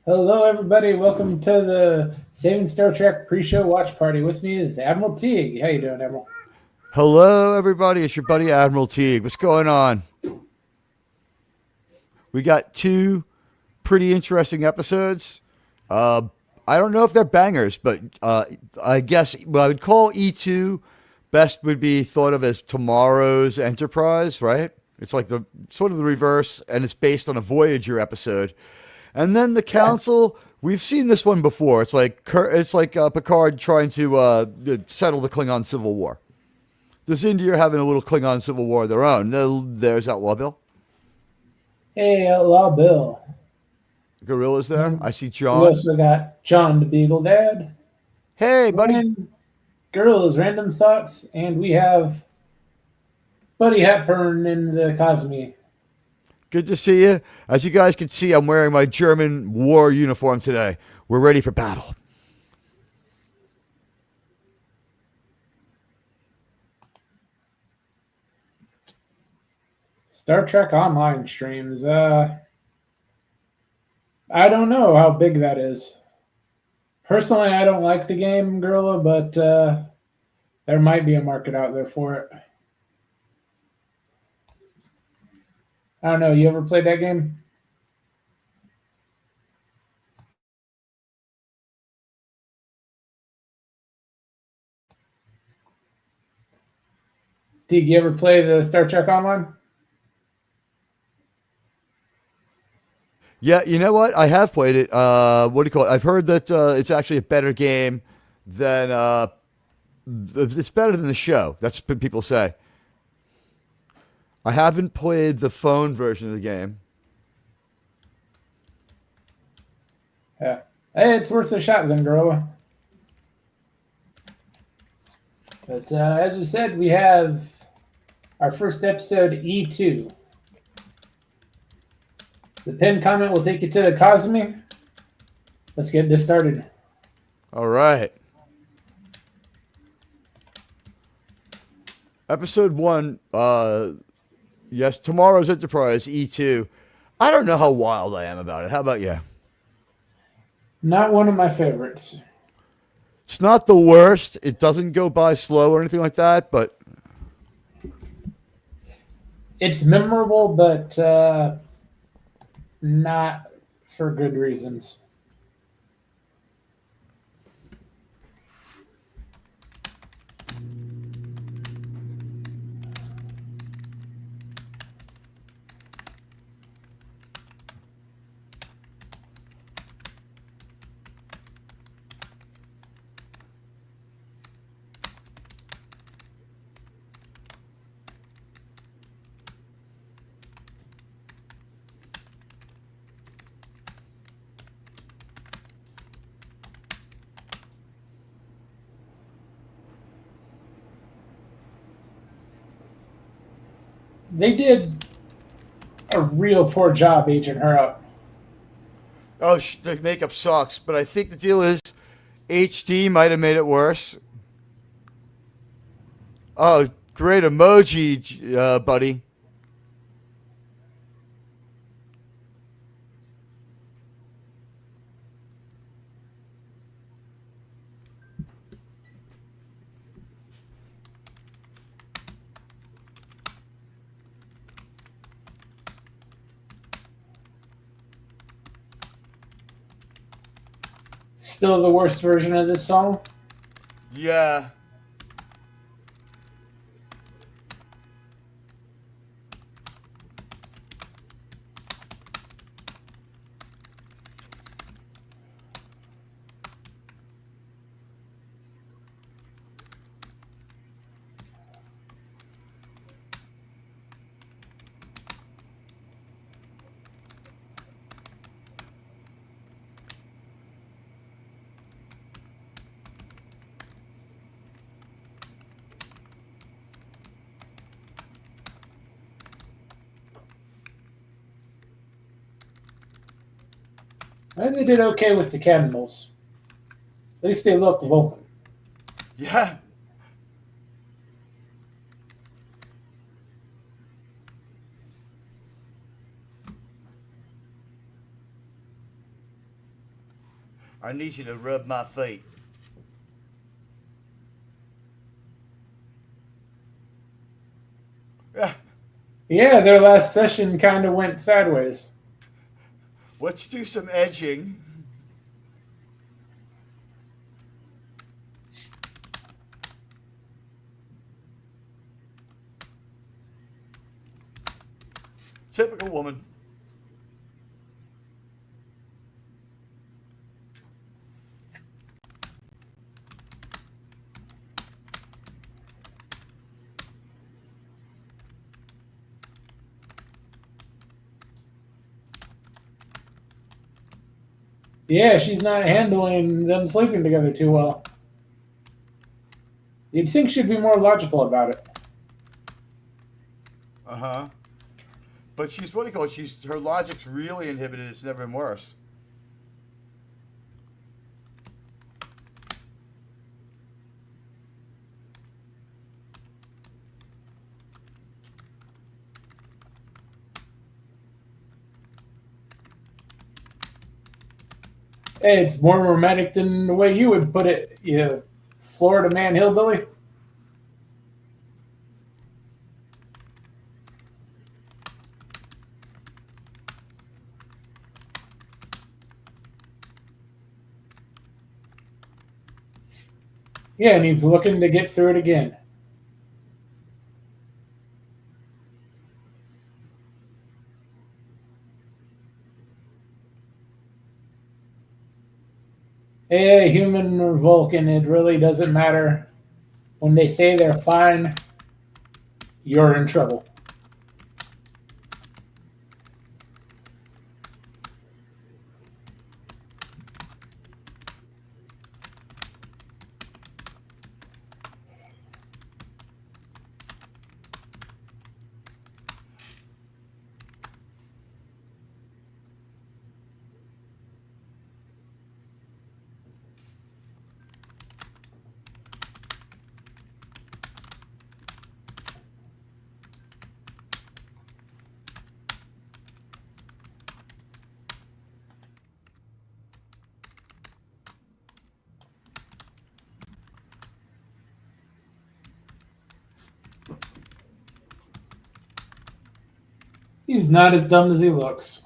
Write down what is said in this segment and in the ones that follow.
Hello, everybody. Welcome to the Saving Star Trek pre-show watch party. With me is Admiral Teague. How you doing, Admiral? Hello, everybody. It's your buddy Admiral Teague. What's going on? We got two pretty interesting episodes. Uh, I don't know if they're bangers, but I guess what I would call E2 best would be thought of as tomorrow's Enterprise, right? It's like the sort of the reverse, and it's based on a Voyager episode. And then the Yeah. Council. We've seen this one before. It's like Picard trying to settle the Klingon Civil War. This India are having a little Klingon civil war of their own. There's Outlaw Bill. Hey, Outlaw Bill. Gorilla's there. And I see we John. also got John the Beagle Dad Hey, buddy. and Gorilla's Random Thoughts, and we have Buddy Hepburn in the Cosme. Good to see you. As you guys can see, I'm wearing my German war uniform today. We're ready for battle. Star Trek Online streams. I don't know how big that is. Personally, I don't like the game, Gorilla, but there might be a market out there for it. I don't know. You ever played that game? Did you ever play the Star Trek Online? Yeah, you know what? I have played it. What do you call it? I've heard that it's actually a better game than it's better than the show. That's what people say. I haven't played the phone version of the game. Yeah. Hey, it's worth a shot then, Gorilla. But as we said, we have our first episode, E2. The pinned comment will take you to the Cosme. Let's get this started. All right. Episode 1, yes, tomorrow's Enterprise, E2. I don't know how wild I am about it. How about you? Not one of my favorites. It's not the worst. It doesn't go by slow or anything like that, but It's memorable, but not for good reasons. They did a real poor job aging her up. the makeup sucks. But I think the deal is HD might have made it worse. Oh, great emoji, buddy. Still the worst version of this song. Yeah. I think they did okay with the cannibals. At least they look Vulcan. Yeah. I need you to rub my feet. Yeah. Yeah, their last session kind of went sideways. Let's do some edging. Typical woman. Yeah, she's not handling them sleeping together too well. You'd think she'd be more logical about it. Uh-huh. But she's what do you call it? Her logic's really inhibited. It's never been worse. Hey, it's more romantic than the way you would put it, you Florida man hillbilly. Yeah, and he's looking to get through it again. Hey, human or Vulcan, it really doesn't matter. When they say they're fine, you're in trouble. He's not as dumb as he looks.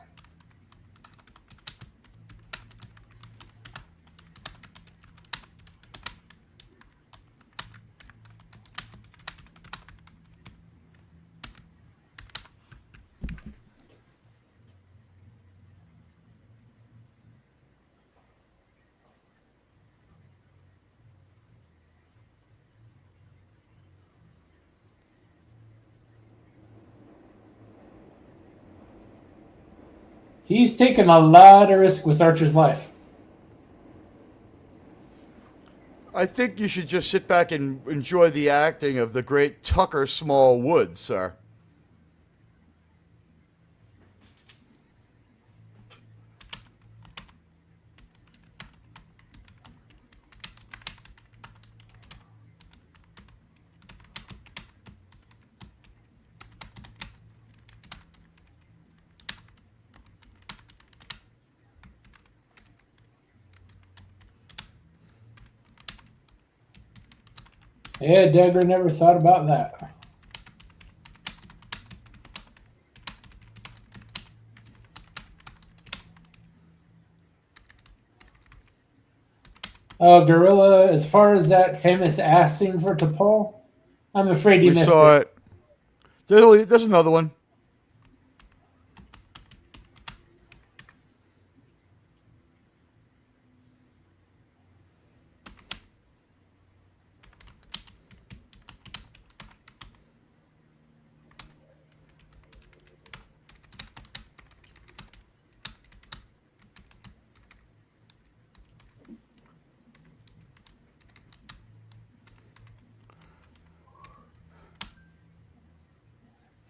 He's taken a lot of risk with Archer's life. I think you should just sit back and enjoy the acting of the great Tucker Smallwood, sir. Yeah, Dagger never thought about that. Gorilla, as far as that famous ass scene for T'Pol, I'm afraid you We missed saw it. it. There's another one.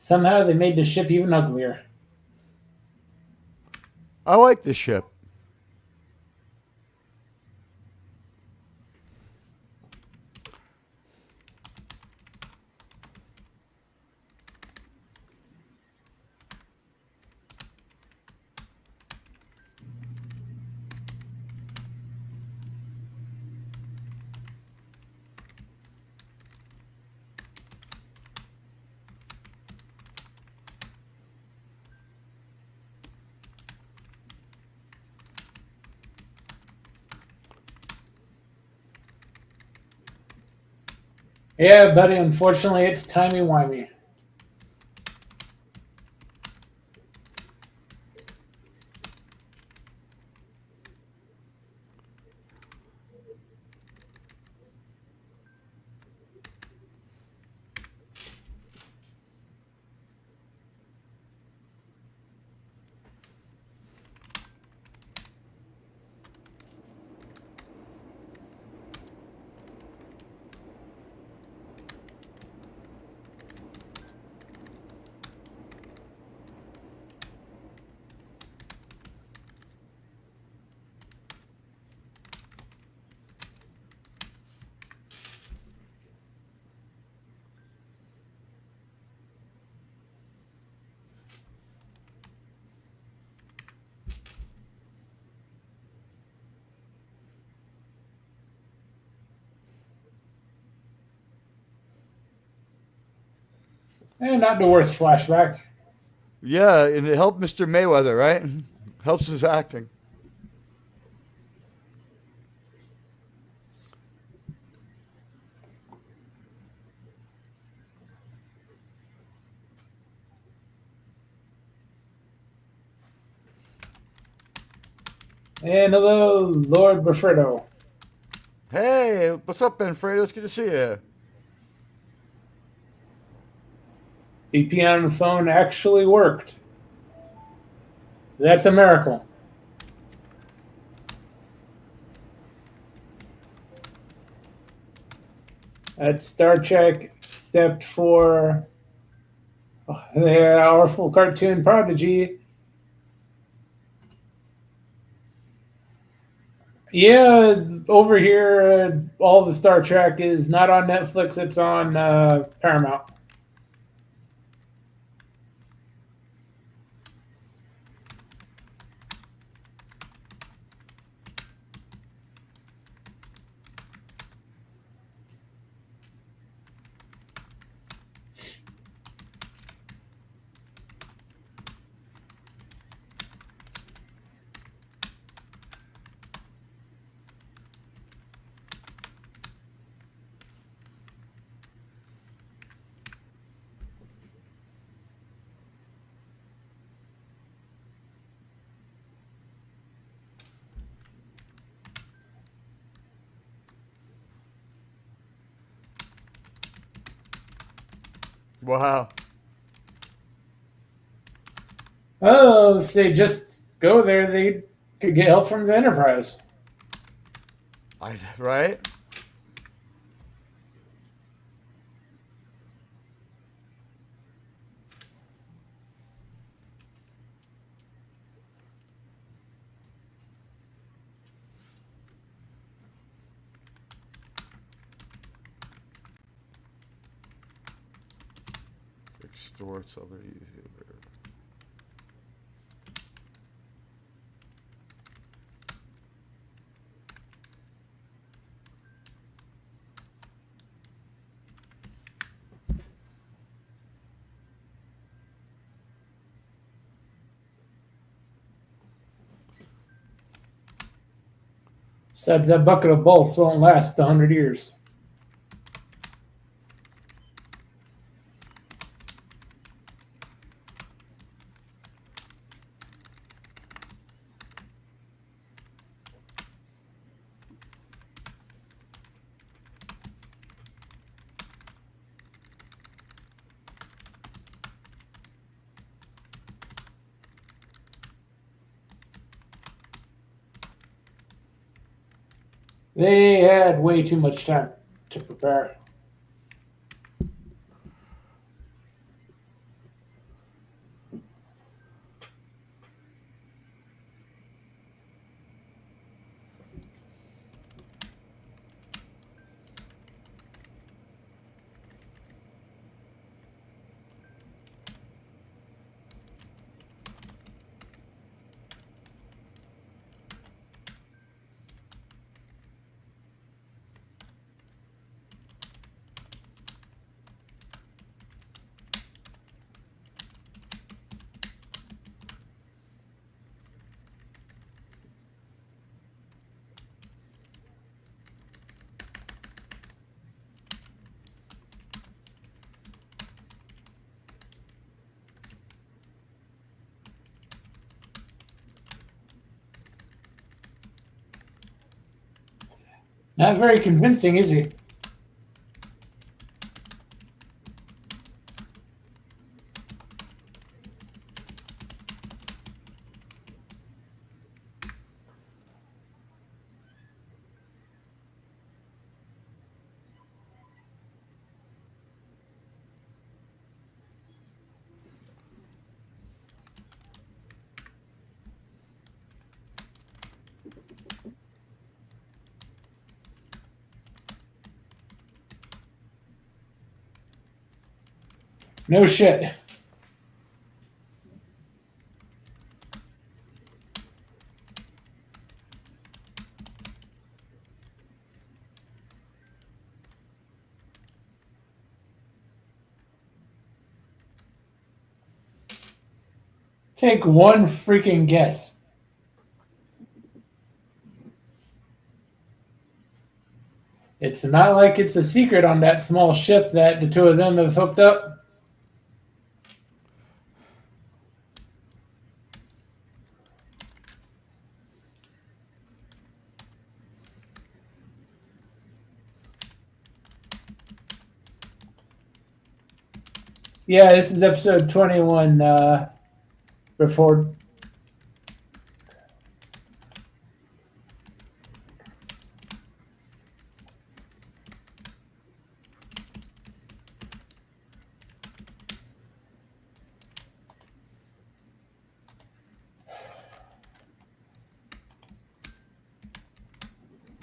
Somehow they made the ship even uglier. I like this ship. Yeah, buddy. Unfortunately, it's timey-wimey. And not the worst flashback. Yeah, and it helped Mr. Mayweather, right? Helps his acting. And hello, Lord Befredo. Hey, what's up, Benfredo? It's good to see you. VPN on the phone actually worked. That's a miracle. That's Star Trek, except for the powerful cartoon prodigy. Yeah, over here, all the Star Trek is not on Netflix. It's on Paramount. Wow. Oh, if they just go there, they could get help from the Enterprise. Right? Extorts other YouTubers. Besides, that bucket of bolts won't last 100 years. They had way too much time to prepare. Not very convincing, is he? No shit. Take one freaking guess. It's not like it's a secret on that small ship that the two of them have hooked up. Yeah, this is episode 21. Before.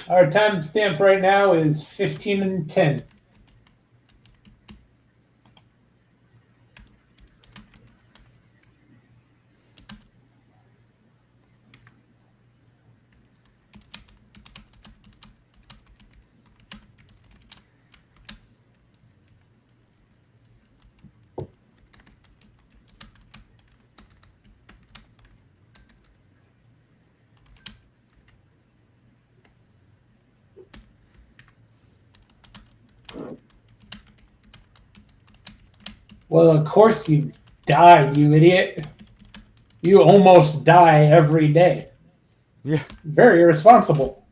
Our timestamp right now is 15 and 10. Well, of course you die, you idiot. You almost die every day. Yeah. Very irresponsible.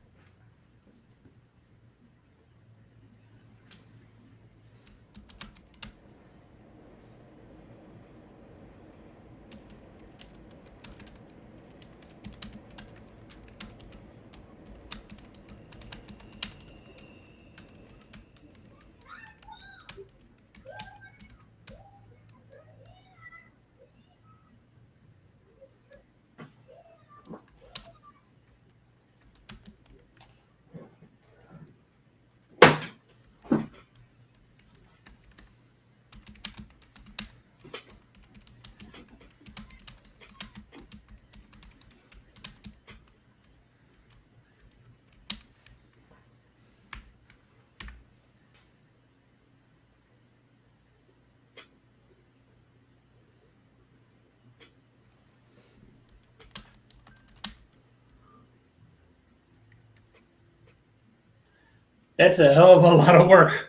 That's a hell of a lot of work.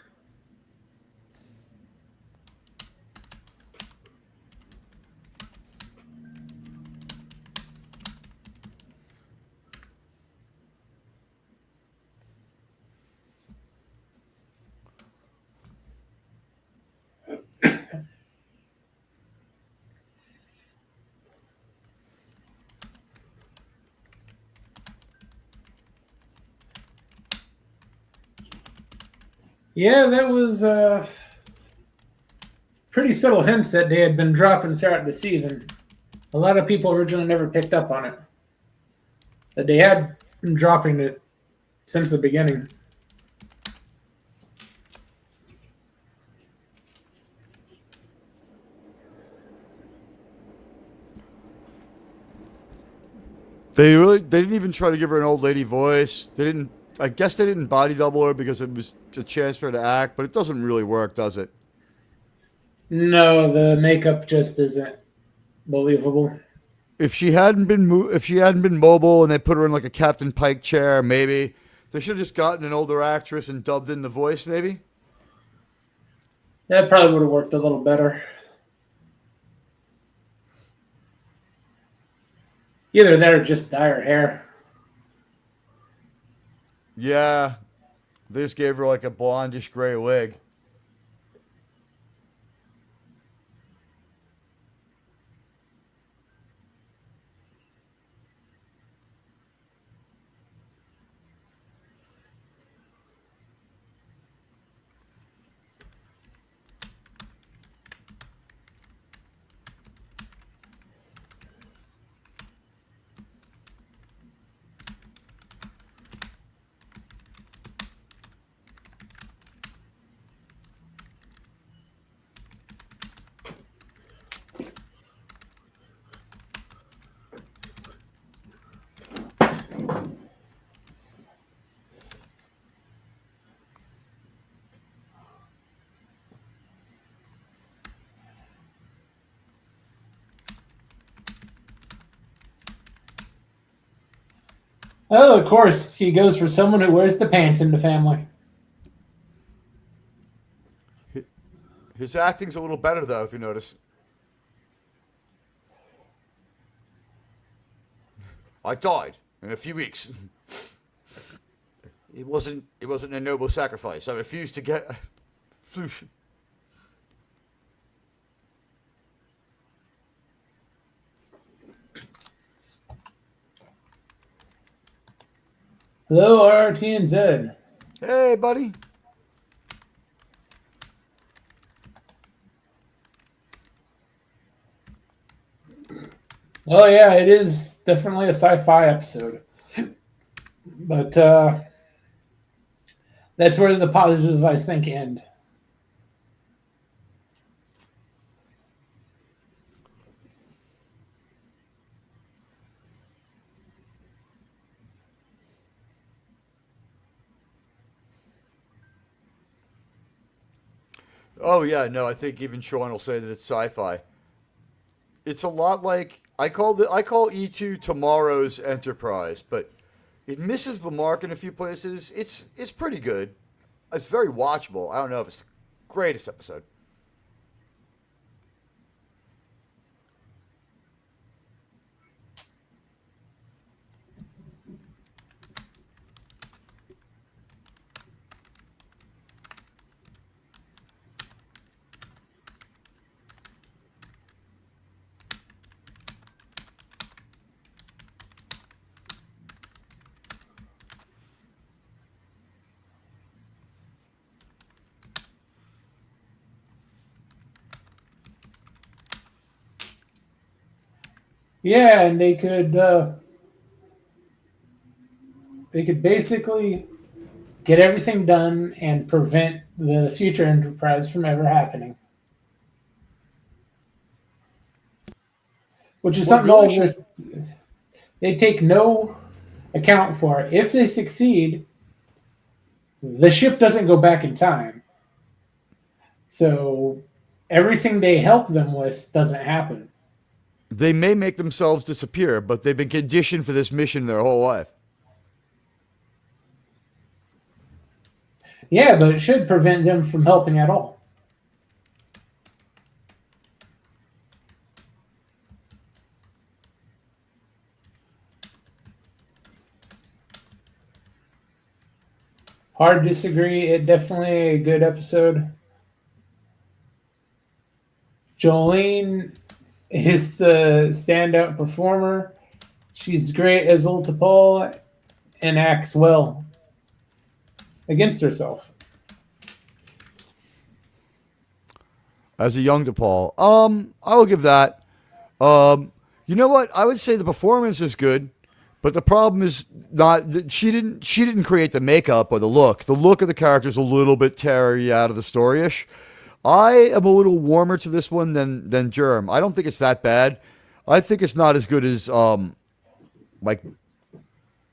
Yeah, that was pretty subtle hints that they had been dropping throughout the season. A lot of people originally never picked up on it. That they had been dropping it since the beginning. They didn't even try to give her an old lady voice. They didn't. I guess they didn't body double her because it was a chance for her to act, but it doesn't really work, does it? No, the makeup just isn't believable. If she hadn't been mobile and they put her in like a Captain Pike chair, maybe they should have just gotten an older actress and dubbed in the voice. Maybe. That probably would have worked a little better. Either that or just dye her hair. Yeah, They just gave her like a blondish gray wig. Oh, of course, he goes for someone who wears the pants in the family. His acting's a little better though, if you notice. I died in a few weeks. It wasn't a noble sacrifice. I refused to get. Hello, RRT and Z. Hey, buddy. Well, yeah, it is definitely a sci-fi episode, but that's where the positives, I think, end. Oh yeah, no, I think even Sean will say that it's sci-fi. It's a lot like I call E2 tomorrow's Enterprise, but it misses the mark in a few places. It's pretty good. It's very watchable. I don't know if it's the greatest episode. Yeah, and they could basically get everything done and prevent the future Enterprise from ever happening. Which is What something really all this they take no account for. If they succeed, the ship doesn't go back in time. So everything they help them with doesn't happen. They may make themselves disappear, but they've been conditioned for this mission their whole life. Yeah, but it should prevent them from helping at all. Hard to disagree. It definitely a good episode. Jolene is the standout performer. She's great as Ulta Paul and acts well against herself. As a young DePaul, I will give that. You know what? I would say the performance is good, but the problem is not that she didn't create the makeup or the look. The look of the character is a little bit teary out of the story-ish. I am a little warmer to this one than Germ. I don't think it's that bad. I think it's not as good as like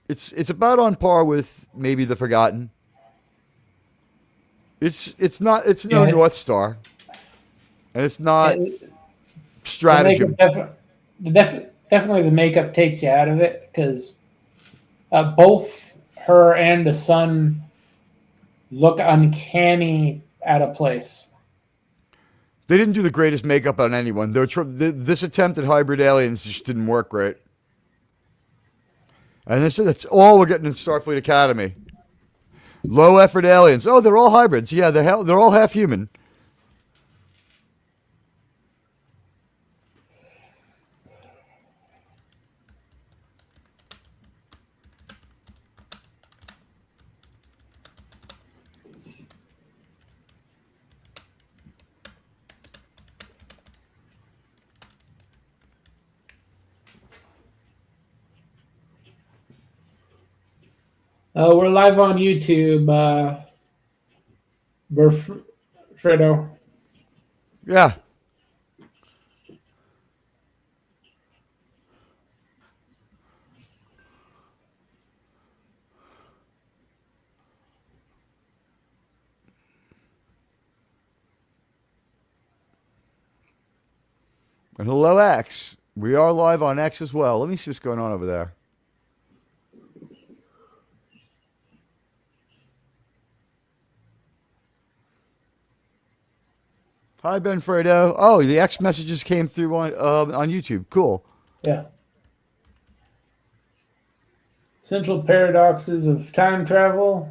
it's about on par with maybe The Forgotten. It's no North Star, and it's not stratagem. Definitely the makeup takes you out of it because both her and the son look uncanny out of place. They didn't do the greatest makeup on anyone. This attempt at hybrid aliens just didn't work great. And that's all we're getting in Starfleet Academy. Low effort aliens. Oh, they're all hybrids. Yeah, they're all half human. We're live on YouTube. Fredo. Yeah. And hello, X. We are live on X as well. Let me see what's going on over there. Hi, Ben Fredo. Oh, the X messages came through on YouTube. Cool. Yeah. Central paradoxes of time travel.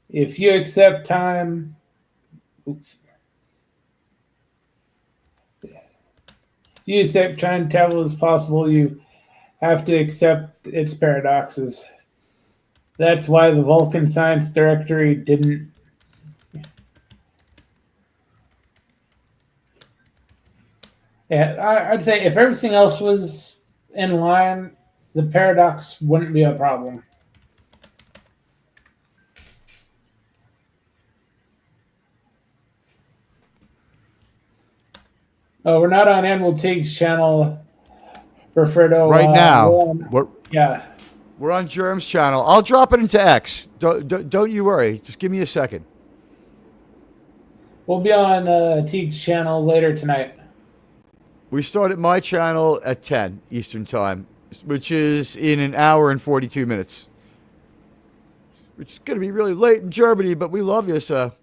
If you accept time, oops. If you accept time travel as possible, you have to accept its paradoxes. That's why the Vulcan Science Directory didn't. Yeah, I'd say if everything else was in line, the paradox wouldn't be a problem. Oh, we're not on Animal Tig's channel, Roberto. Right now, Yeah. we're on Germ's channel. I'll drop it into X. Don't you worry. Just give me a second. We'll be on Teague's channel later tonight. We start at my channel at 10 Eastern Time, which is in an hour and 42 minutes. Which is going to be really late in Germany, but we love you, so.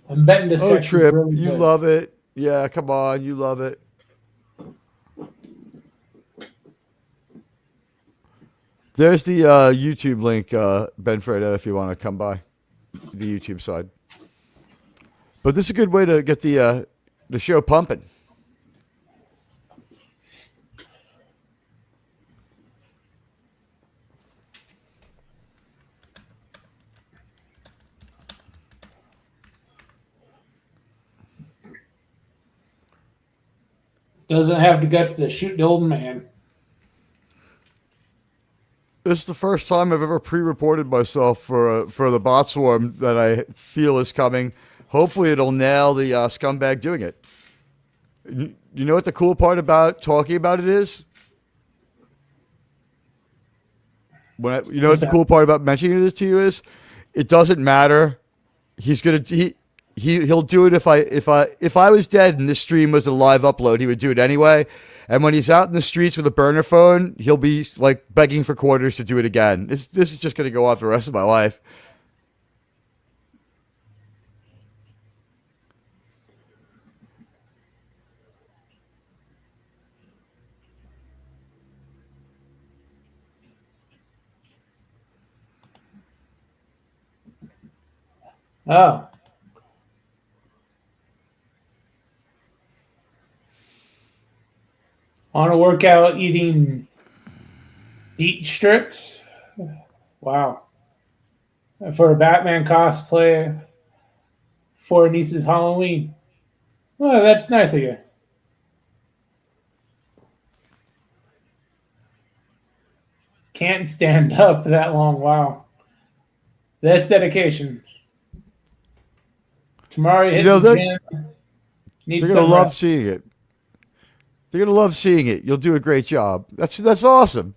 I'm betting this Oh, section's Trip, really you good. love it. Yeah, come on, you love it. There's the YouTube link, Ben Fredo, if you want to come by the YouTube side. But this is a good way to get the show pumping. Doesn't have the guts to shoot the old man. This is the first time I've ever pre-reported myself for the bot swarm that I feel is coming. Hopefully, it'll nail the scumbag doing it. You know what the cool part about talking about it is? You know what the cool part about mentioning it to you is? It doesn't matter. He'll do it if I was dead and this stream was a live upload, he would do it anyway. And when he's out in the streets with a burner phone, he'll be like begging for quarters to do it again. This is just going to go on for the rest of my life. Oh. On a workout eating beet strips? Wow. For a Batman cosplay for a niece's Halloween. Well, that's nice of you. Can't stand up that long. Wow. That's dedication. Tomorrow you hit the gym. They're going to love seeing it. They're going to love seeing it. You'll do a great job. That's awesome.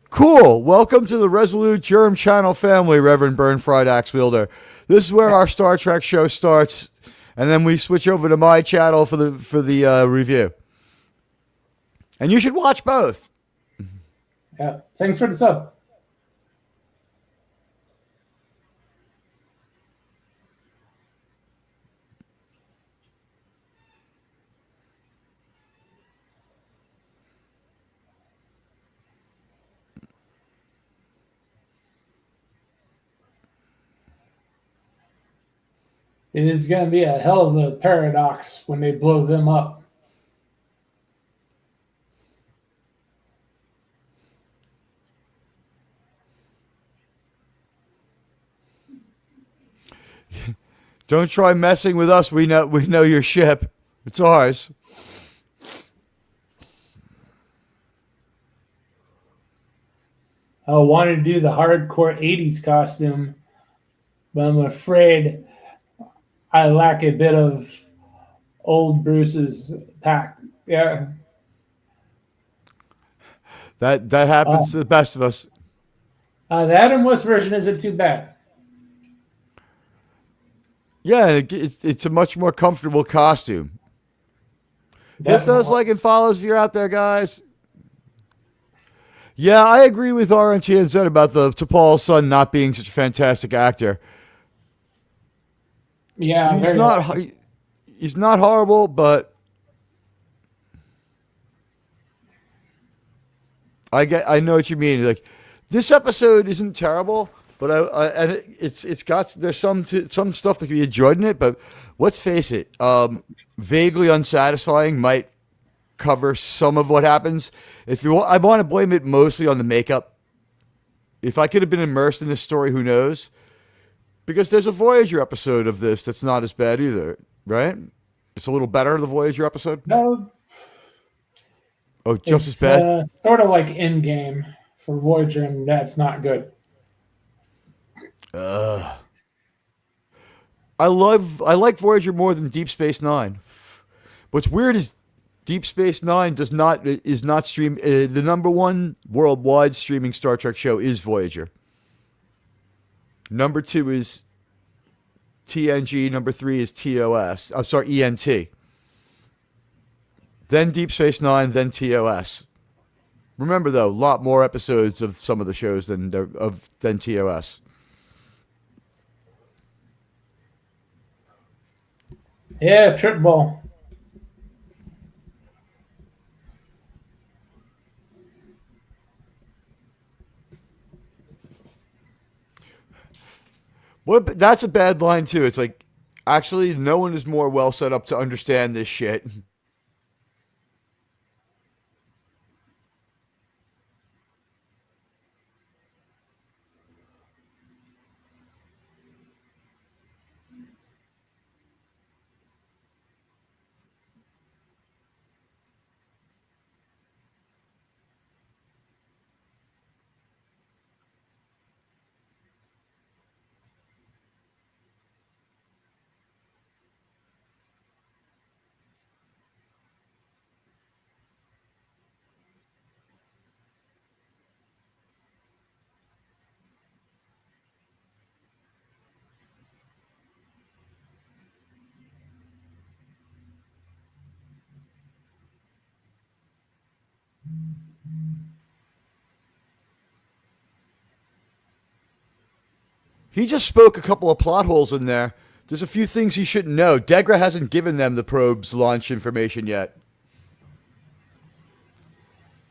Cool. Welcome to the Resolute Germ Channel family, Reverend Burnfried Axe Wielder. This is where our Star Trek show starts, and then we switch over to my channel for the review. And you should watch both. Yeah. Thanks for the sub. It is going to be a hell of a paradox when they blow them up. Don't try messing with us. We know your ship. It's ours. I wanted to do the hardcore 80s costume, but I'm afraid I lack a bit of old Bruce's pack. Yeah. That happens to the best of us. The Adam West version isn't too bad. Yeah, it's a much more comfortable costume. Hit those Definitely. like and follows if you're out there, guys. Yeah, I agree with RNT and said about the T'Pol's son not being such a fantastic actor. Yeah, He's very not hard. he's not horrible, but I know what you mean. Like this episode isn't terrible, but and it's got there's some stuff that can be enjoyed in it, but let's face it, vaguely unsatisfying might cover some of what happens. If you want, I want to blame it mostly on the makeup. If I could have been immersed in this story, who knows? Because there's a Voyager episode of this that's not as bad either, right? It's a little better, the Voyager episode. No, Oh, just as it's bad? sort of like Endgame for Voyager, and that's not good. I like Voyager more than Deep Space Nine. What's weird is Deep Space Nine is not stream the number one worldwide streaming Star Trek show is Voyager. Number two is TNG. Number three is TOS. I'm sorry, ENT. Then Deep Space Nine. Then TOS. Remember though, a lot more episodes of some of the shows than TOS. Yeah, trip ball. That's a bad line too. It's like actually no one is more well set up to understand this shit. He just spoke a couple of plot holes in there. There's a few things he shouldn't know. Degra hasn't given them the probe's launch information yet.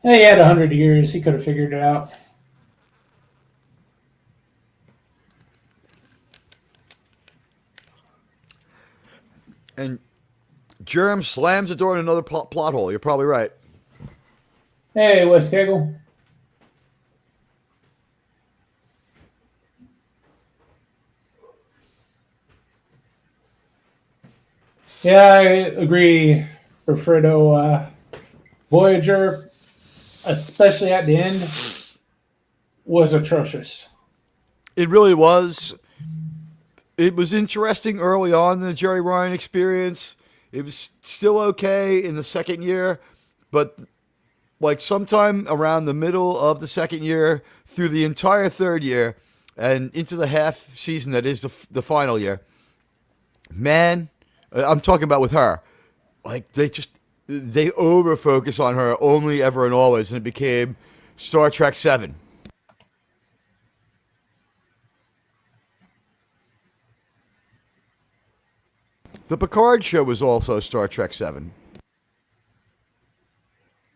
Yeah, he had 100 years. He could have figured it out. And Germ slams the door in another plot hole. You're probably right. Hey, West Kegel. Yeah, I agree, Alfredo. Voyager, especially at the end, was atrocious. It really was. It was interesting early on in the Jerry Ryan experience. It was still okay in the second year, but like sometime around the middle of the second year through the entire third year and into the half season that is the final year, man, I'm talking about with her. Like they over focus on her only ever and always, and it became Star Trek 7. The Picard show was also Star Trek 7.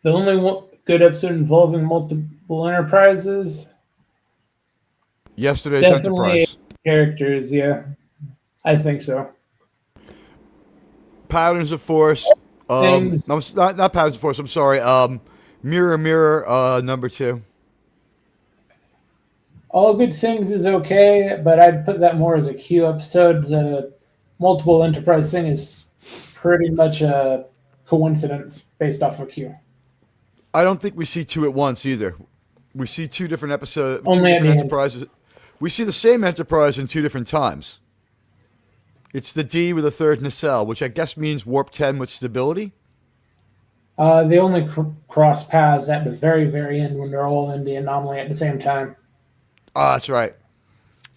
The only good episode involving multiple enterprises, Yesterday's definitely Enterprise. characters. Yeah, I think so. Patterns of Force. Things. No, not Patterns of Force. I'm sorry. Mirror, Mirror. Number 2. All Good Things is okay, but I'd put that more as a Q episode. The multiple Enterprise thing is pretty much a coincidence based off of Q. I don't think we see 2 at once either. We see 2 different episodes, 2 Only at different the end. Enterprises. We see the same Enterprise in 2 different times. It's the D with a third nacelle, which I guess means warp 10 with stability. They only cross paths at the very, very end when they're all in the anomaly at the same time. Ah, that's right.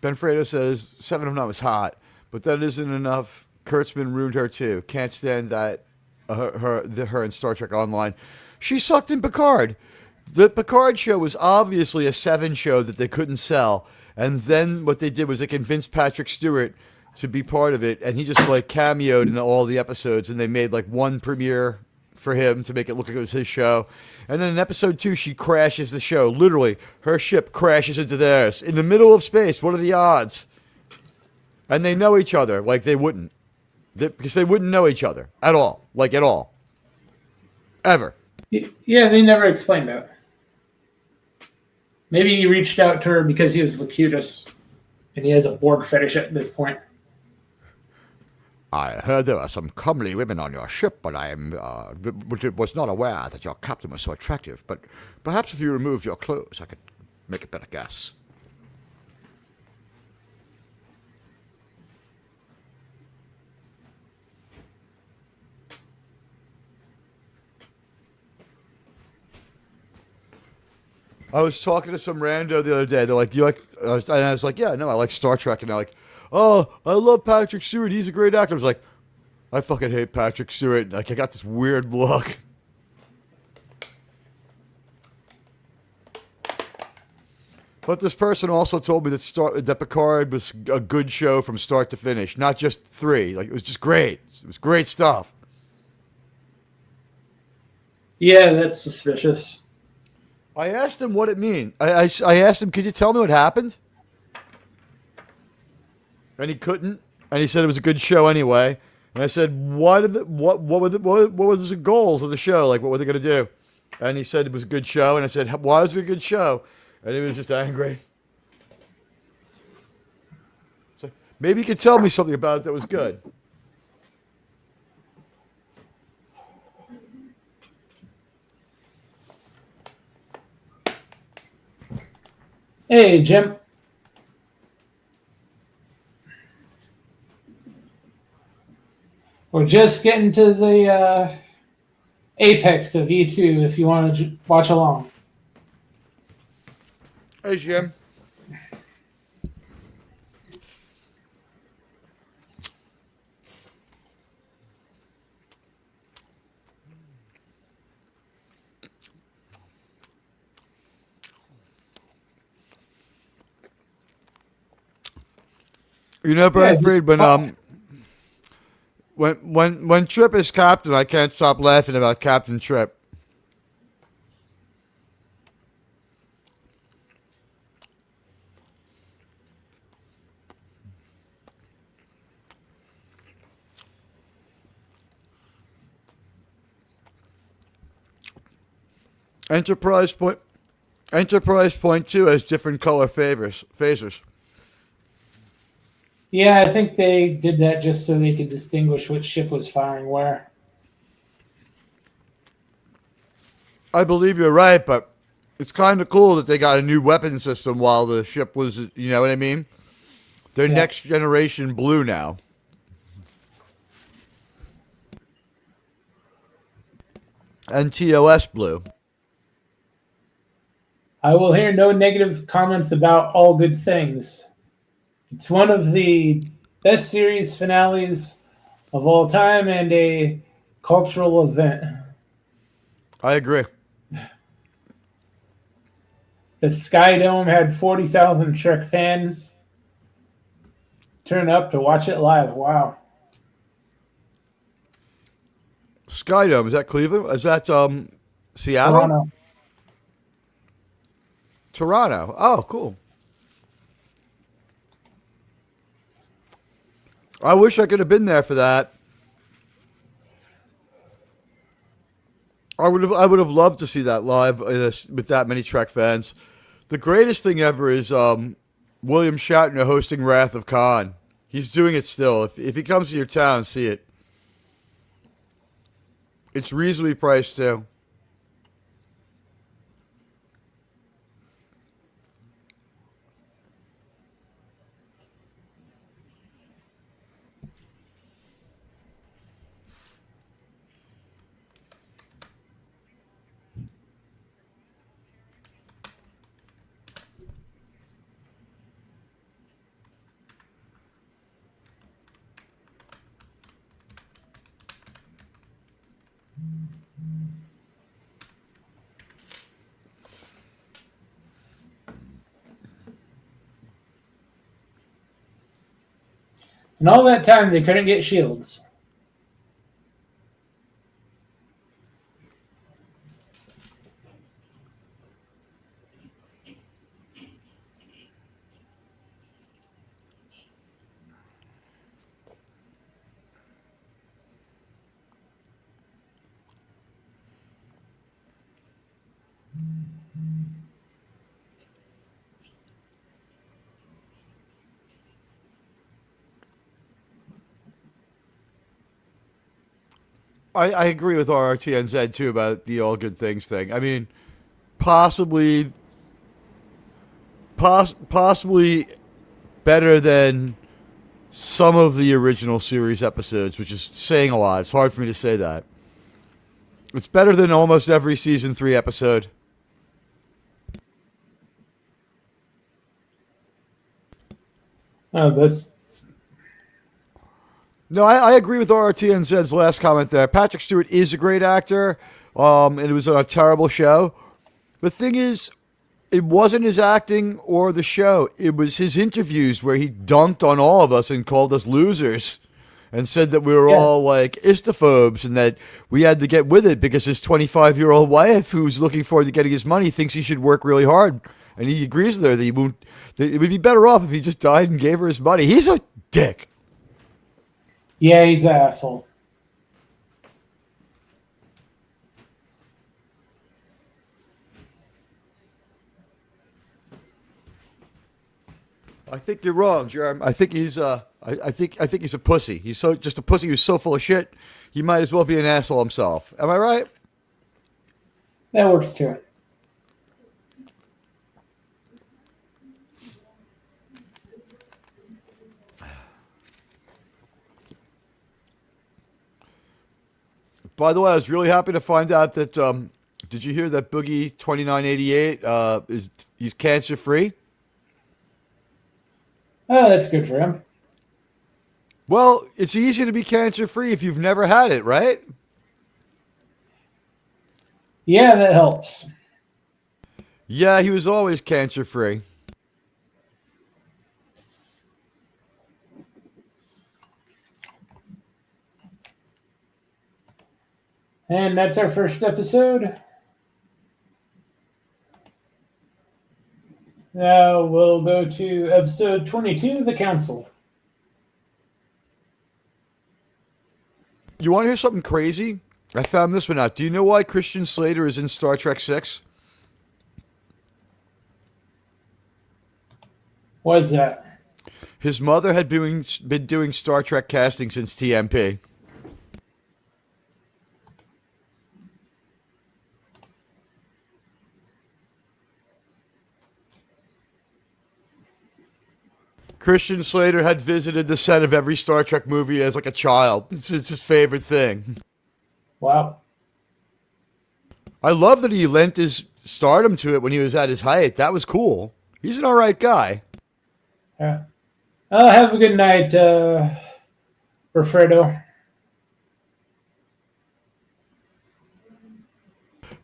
Ben Fredo says 7 of 9 was hot, but that isn't enough. Kurtzman ruined her too. Can't stand that. Her in Star Trek Online. She sucked in Picard. The Picard show was obviously a 7 show that they couldn't sell, and then what they did was they convinced Patrick Stewart to be part of it, and he just like cameoed in all the episodes, and they made like one premiere for him to make it look like it was his show. And then in episode 2, she crashes the show. Literally, her ship crashes into theirs in the middle of space. What are the odds? And they know each other like they wouldn't. Because they wouldn't know each other at all. Like at all. Ever. Yeah, they never explained that. Maybe he reached out to her because he was Locutus, and he has a Borg fetish at this point. I heard there are some comely women on your ship, but I was not aware that your captain was so attractive. But perhaps if you removed your clothes, I could make a better guess. I was talking to some rando the other day. They're like, "You like?" And I was like, "Yeah, no, I like Star Trek." And they're like, "Oh, I love Patrick Stewart. He's a great actor." I was like, "I fucking hate Patrick Stewart." Like, I got this weird look. But this person also told me that Picard was a good show from start to finish, not just 3. Like, it was just great. It was great stuff. Yeah, that's suspicious. I asked him what it mean. I asked him, "Could you tell me what happened?" And he couldn't. And he said it was a good show anyway. And I said, what was the goals of the show? Like, what were they going to do? And he said it was a good show. And I said, why was it a good show? And he was just angry. So maybe you could tell me something about it that was good. Hey, Jim. We're just getting to the apex of E2 if you want to watch along. Hey, Jim. You know, Brian Friedman, when Trip is captain, I can't stop laughing about Captain Trip. Enterprise Point 2 has different color phasers. Yeah, I think they did that just so they could distinguish which ship was firing where. I believe you're right, but it's kind of cool that they got a new weapon system while the ship was, you know what I mean? They're next generation blue now. And TOS blue. I will hear no negative comments about All Good Things. It's one of the best series finales of all time and a cultural event. I agree. The Sky Dome had 40,000 Trek fans turn up to watch it live. Wow. Skydome, is that Cleveland? Is that Seattle? Toronto. Toronto. Oh, cool. I wish I could have been there for that. I would have loved to see that live with that many Trek fans. The greatest thing ever is William Shatner hosting Wrath of Khan. He's doing it still. If he comes to your town, see it. It's reasonably priced too. And all that time, they couldn't get shields. I agree with RRTNZ too about the all good things thing. I mean, possibly possibly better than some of the original series episodes, which is saying a lot. It's hard for me to say that. It's better than almost every season 3 episode. Oh, this. No, I agree with RRTNZ's last comment there. Patrick Stewart is a great actor, and it was a terrible show. The thing is, it wasn't his acting or the show. It was his interviews where he dunked on all of us and called us losers and said that we were all like istophobes and that we had to get with it because his 25-year-old wife, who's looking forward to getting his money, thinks he should work really hard. And he agrees with her that it would be better off if he just died and gave her his money. He's a dick. Yeah, he's an asshole. I think you're wrong, Jerm. I think he's I think he's a pussy. He's just a pussy who's so full of shit. He might as well be an asshole himself. Am I right? That works too. By the way, I was really happy to find out that. Did you hear that Boogie 2988 he's cancer free? Oh, that's good for him. Well, it's easy to be cancer free if you've never had it, right? Yeah, that helps. Yeah, he was always cancer free. And that's our first episode. Now we'll go to episode 22, The Council. You want to hear something crazy? I found this one out. Do you know why Christian Slater is in Star Trek 6? What is that? His mother had been doing Star Trek casting since TMP. Christian Slater had visited the set of every Star Trek movie as like a child. It's his favorite thing. Wow. I love that he lent his stardom to it when he was at his height. That was cool. He's an alright guy. Yeah. Have a good night, Refredo.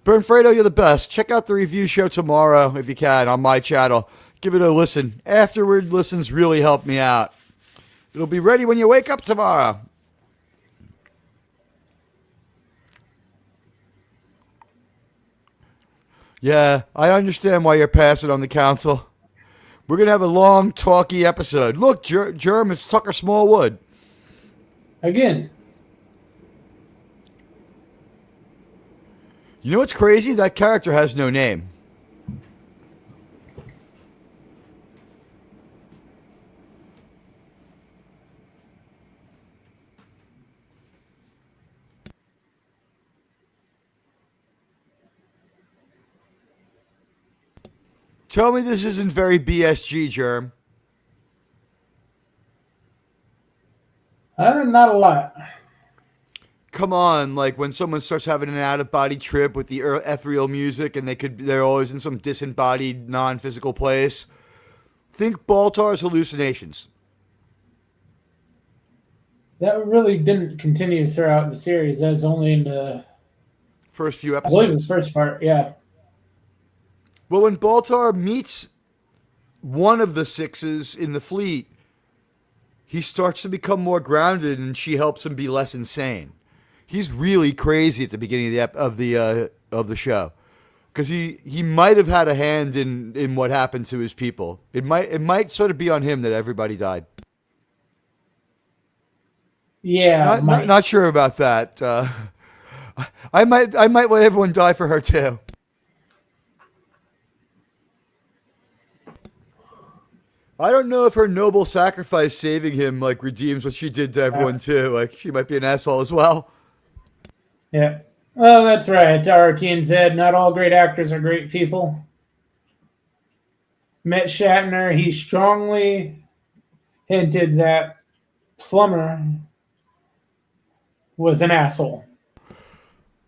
Bernfredo, you're the best. Check out the review show tomorrow if you can on my channel. Give it a listen. Afterward listens really help me out. It'll be ready when you wake up tomorrow. Yeah, I understand why you're passing on the council. We're going to have a long, talky episode. Look, Germ, it's Tucker Smallwood. Again. You know what's crazy? That character has no name. Tell me this isn't very BSG, Germ. Not a lot. Come on, like when someone starts having an out of body trip with the ethereal music and they're always in some disembodied non-physical place. Think Baltar's hallucinations. That really didn't continue throughout the series. That was only in the, First few I believe, the episodes. first part. Yeah. Well, when Baltar meets one of the sixes in the fleet, he starts to become more grounded and she helps him be less insane. He's really crazy at the beginning of the show. Because he might have had a hand in what happened to his people. It might sort of be on him that everybody died. Yeah, Not sure about that. I might let everyone die for her too. I don't know if her noble sacrifice saving him like redeems what she did to everyone too. Like she might be an asshole as well. Yeah. Well, that's right. Artine said, not all great actors are great people. Met Shatner, he strongly hinted that Plummer was an asshole.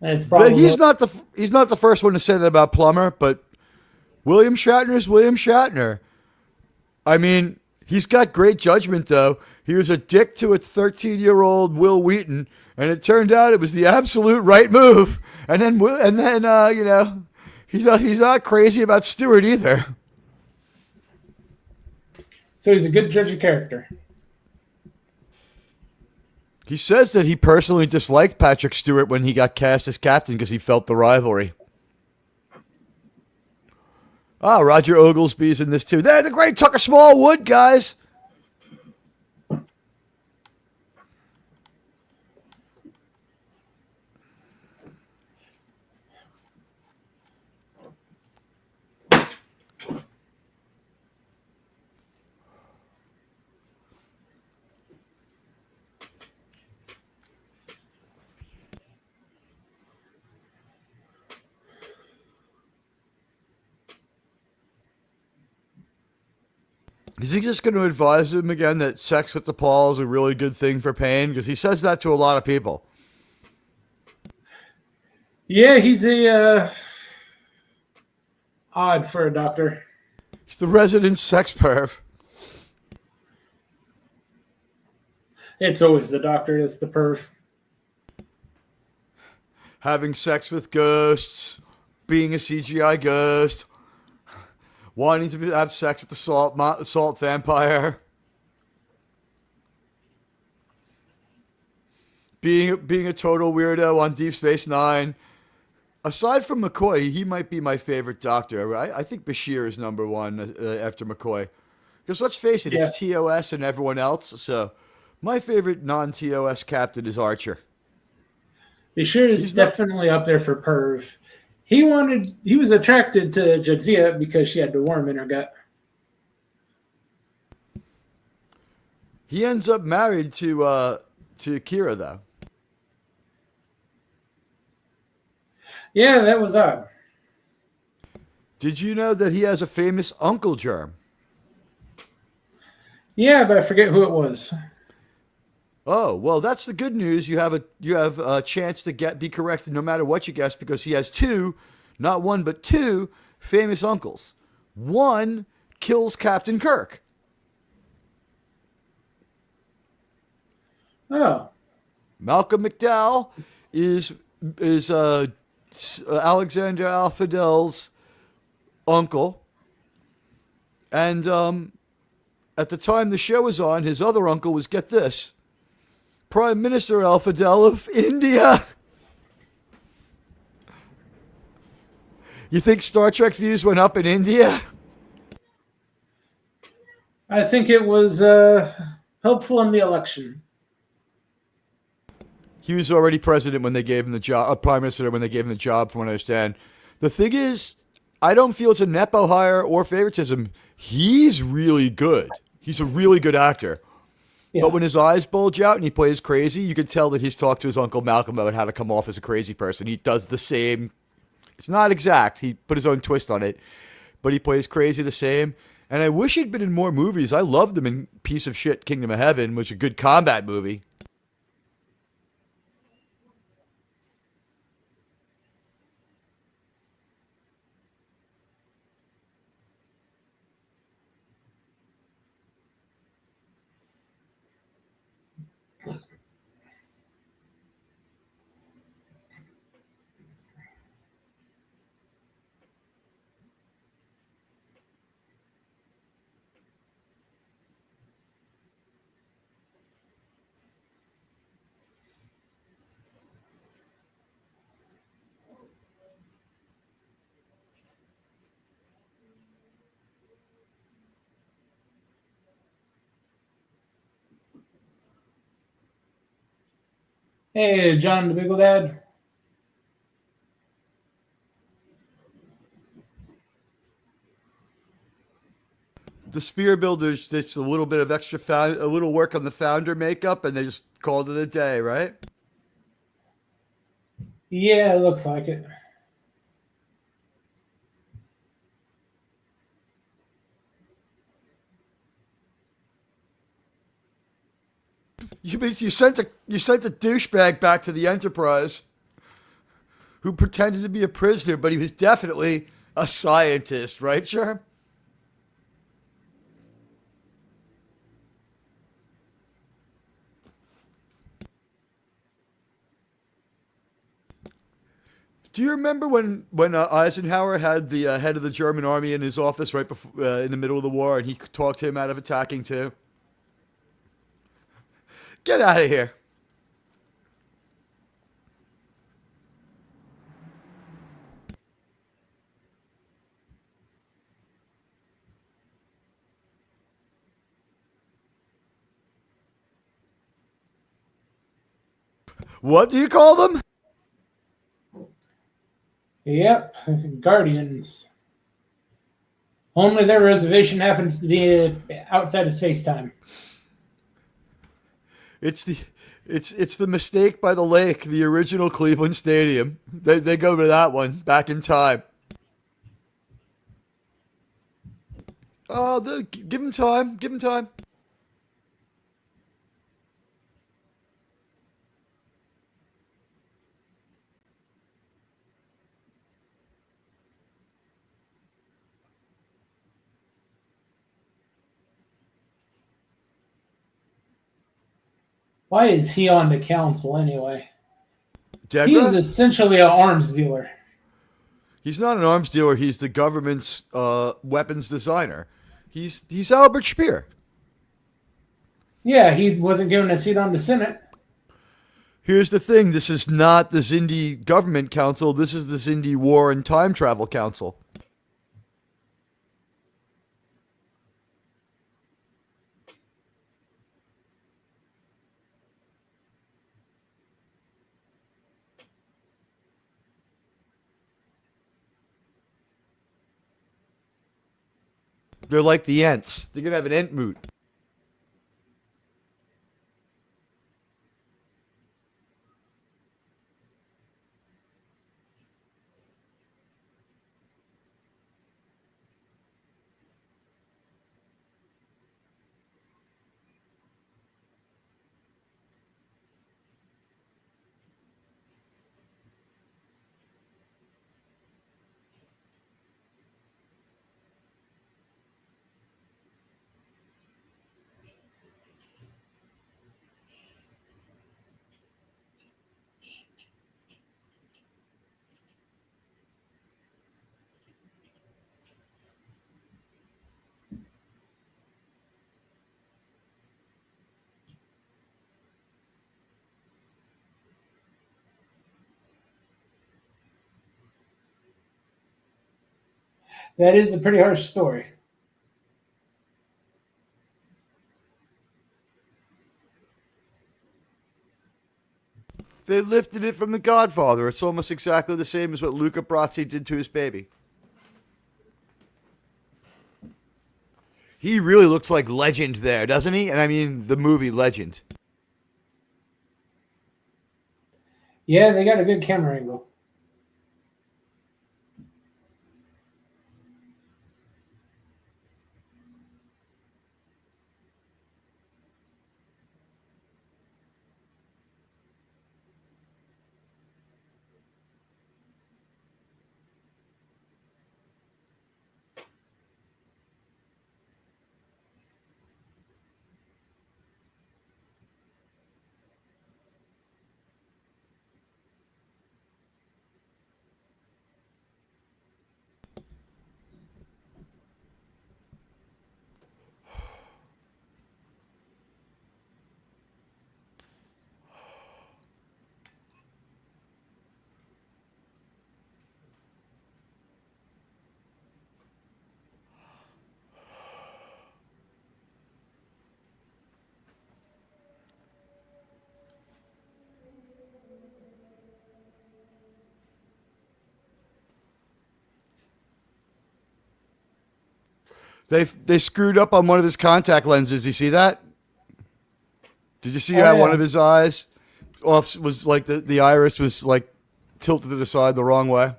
That's probably He's not the first one to say that about Plummer, but William Shatner is William Shatner. I mean, he's got great judgment though. He was a dick to a 13-year-old Will Wheaton, and it turned out it was the absolute right move. And then you know, he's not crazy about Stewart either. so he's a good judge of character. He says that he personally disliked Patrick Stewart when he got cast as captain because he felt the rivalry. Ah, Roger Oglesby's in this too. They're the great Tucker Smallwood guys. Is he just going to advise him again that sex with the Paul is a really good thing for pain? Because he says that to a lot of people. Yeah, he's odd for a doctor. He's the resident sex perv. It's always the doctor that's the perv. Having sex with ghosts, being a CGI ghost, wanting to have sex with the salt vampire, being a total weirdo on Deep Space Nine. Aside from McCoy, he might be my favorite Doctor. I think Bashir is number one after McCoy. Because let's face it, it's TOS and everyone else. So my favorite non-TOS captain is Archer. Bashir is definitely up there for perv. He was attracted to Jadzia because she had the worm in her gut. He ends up married to Kira though. Yeah, that was odd. Did you know that he has a famous uncle germ? Yeah, but I forget who it was. Oh, well, that's the good news. You have a chance to be correct no matter what you guess because he has two, not one but two famous uncles. One kills Captain Kirk. Oh. Malcolm McDowell is Alexander Alphadel's uncle. And at the time the show was on, his other uncle was, get this, Prime Minister Alphadel of India. You think Star Trek views went up in India? I think it was helpful in the election. He was already president when they gave him the job, prime minister when they gave him the job, from what I understand. The thing is, I don't feel it's a nepo hire or favoritism. He's really good. He's a really good actor. Yeah. But when his eyes bulge out and he plays crazy, you can tell that he's talked to his Uncle Malcolm about how to come off as a crazy person. He does the same. It's not exact. He put his own twist on it, but he plays crazy the same. And I wish he'd been in more movies. I loved him in Piece of Shit Kingdom of Heaven, which is a good combat movie. Hey, John the Biggle Dad. The Spear Builders ditched a little bit of extra, a little work on the founder makeup, and they just called it a day, right? Yeah, it looks like it. You sent a douchebag back to the Enterprise who pretended to be a prisoner, but he was definitely a scientist, right, Sherm? Do you remember when Eisenhower had the head of the German army in his office right before in the middle of the war, and he talked him out of attacking too? Get out of here! What do you call them? Yep, Guardians. Only their reservation happens to be outside of space time. It's the it's the mistake by the lake, the original Cleveland Stadium. They go to that one back in time. Oh, give him time. Give him time. Why is he on the council anyway? He was Degra? essentially an arms dealer. He's not an arms dealer. He's the government's weapons designer. He's Albert Speer. Yeah, he wasn't given a seat on the Senate. Here's the thing. This is not the Zindi Government Council. This is the Zindi War and Time Travel Council. They're like the Ents. They're going to have an Ent moot. That is a pretty harsh story. They lifted it from The Godfather. It's almost exactly the same as what Luca Brasi did to his baby. He really looks like Legend there, doesn't he? And I mean the movie Legend. Yeah, they got a good camera angle. They screwed up on one of his contact lenses. You see that? Did you see Oh, how yeah. one of his eyes off was like the iris was like tilted to the side the wrong way?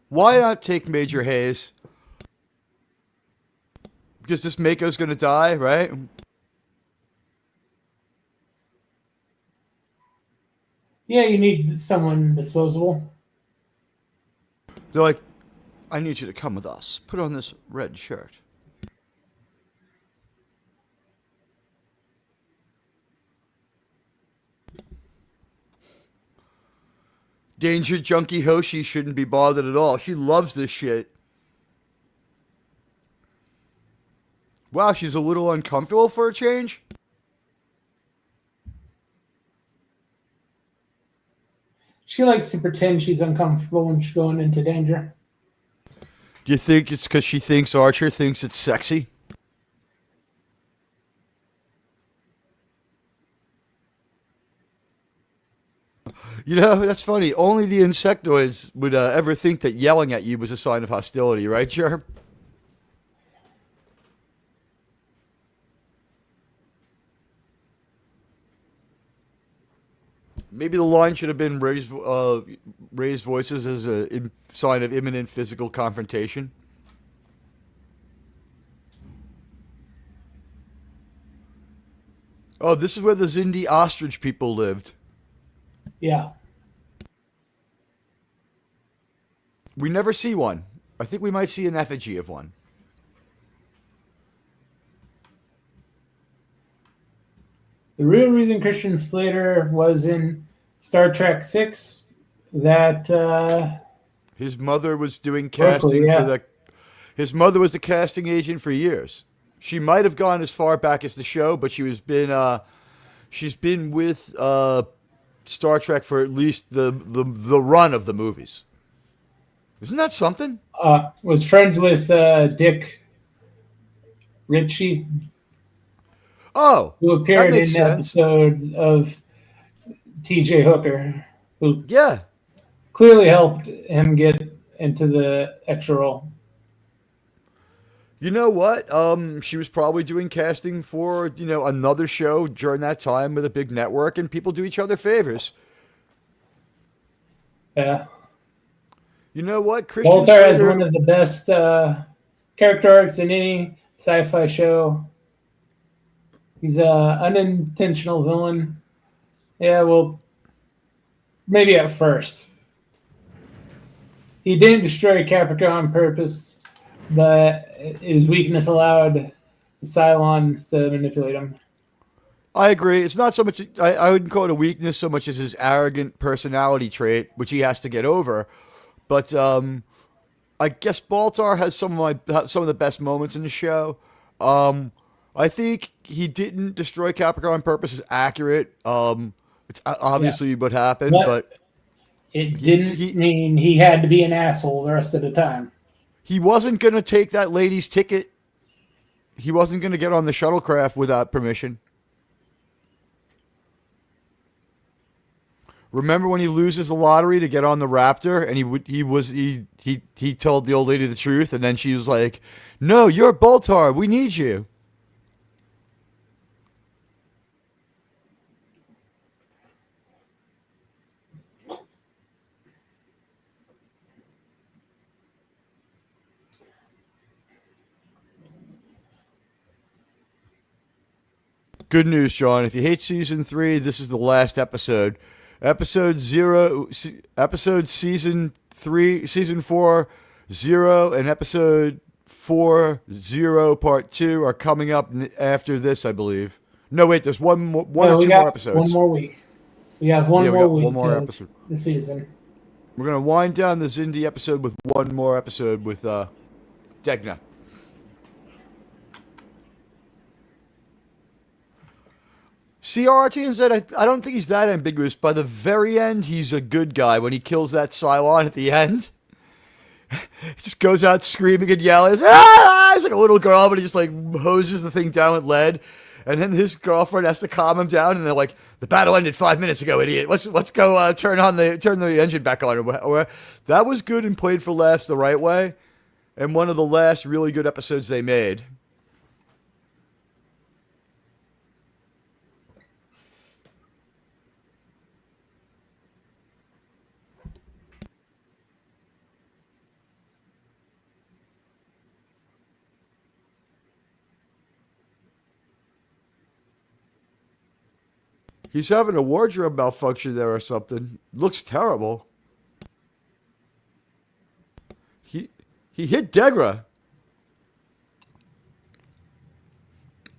Why not take Major Hayes? Because this Mako's going to die, right? Yeah, you need someone disposable. They're like, I need you to come with us. Put on this red shirt. Danger Junkie Hoshi shouldn't be bothered at all. She loves this shit. Wow, she's a little uncomfortable for a change. She likes to pretend she's uncomfortable when she's going into danger. Do you think it's because she thinks Archer thinks it's sexy? You know, that's funny. Only the insectoids would ever think that yelling at you was a sign of hostility, right, Germ? Maybe the line should have been raised voices as a sign of imminent physical confrontation. Oh, this is where the Zindi ostrich people lived. Yeah. We never see one. I think we might see an effigy of one. The real reason Christian Slater was in Star Trek 6, that His mother was doing Berkeley, casting yeah. for the. His mother was the casting agent for years. She might have gone as far back as the show, but she's been with Star Trek for at least the run of the movies. Isn't that something? was friends with Dick Ritchie, Oh, who that appeared makes in sense. episodes of T.J. Hooker, who Yeah. clearly helped him get into the extra role. You know what? She was probably doing casting for, another show during that time with a big network, and people do each other favors. Yeah. You know what? Christian Walter has Slater. one of the best character arcs in any sci-fi show. He's a unintentional villain. Yeah, well, maybe at first. He didn't destroy Capricorn on purpose, but his weakness allowed the Cylons to manipulate him. I agree. It's not so much. I wouldn't call it a weakness so much as his arrogant personality trait, which he has to get over. But I guess Baltar has some of the best moments in the show. I think he didn't destroy Capricorn on purpose is accurate. It's obviously what happened, but It He didn't he mean he had to be an asshole the rest of the time. he wasn't gonna take that lady's ticket. He wasn't gonna get on the shuttlecraft without permission. Remember when he loses the lottery to get on the Raptor, and he told the old lady the truth, and then she was like, "No, you're Boltar. We need you." Good news, John. If you hate season 3, this is the last episode. Episode 0, episode season 3, season 4, 0, and episode 4, 0, part 2 are coming up after this, I believe. No, wait, there's one No, or we two more got one episodes. more week. We have one Yeah, we more got one week more of episode. the season. We're going to wind down the Zindi episode with one more episode with Degna. CRT said, I don't think he's that ambiguous. By the very end, he's a good guy when he kills that Cylon at the end. He just goes out screaming and yelling, ah! He's like a little girl, but he just like hoses the thing down with lead. And then his girlfriend has to calm him down, and they're like, "The battle ended 5 minutes ago, idiot. Let's go turn the engine back on." That was good and played for laughs the right way, and one of the last really good episodes they made. He's having a wardrobe malfunction there or something. Looks terrible. He hit Degra.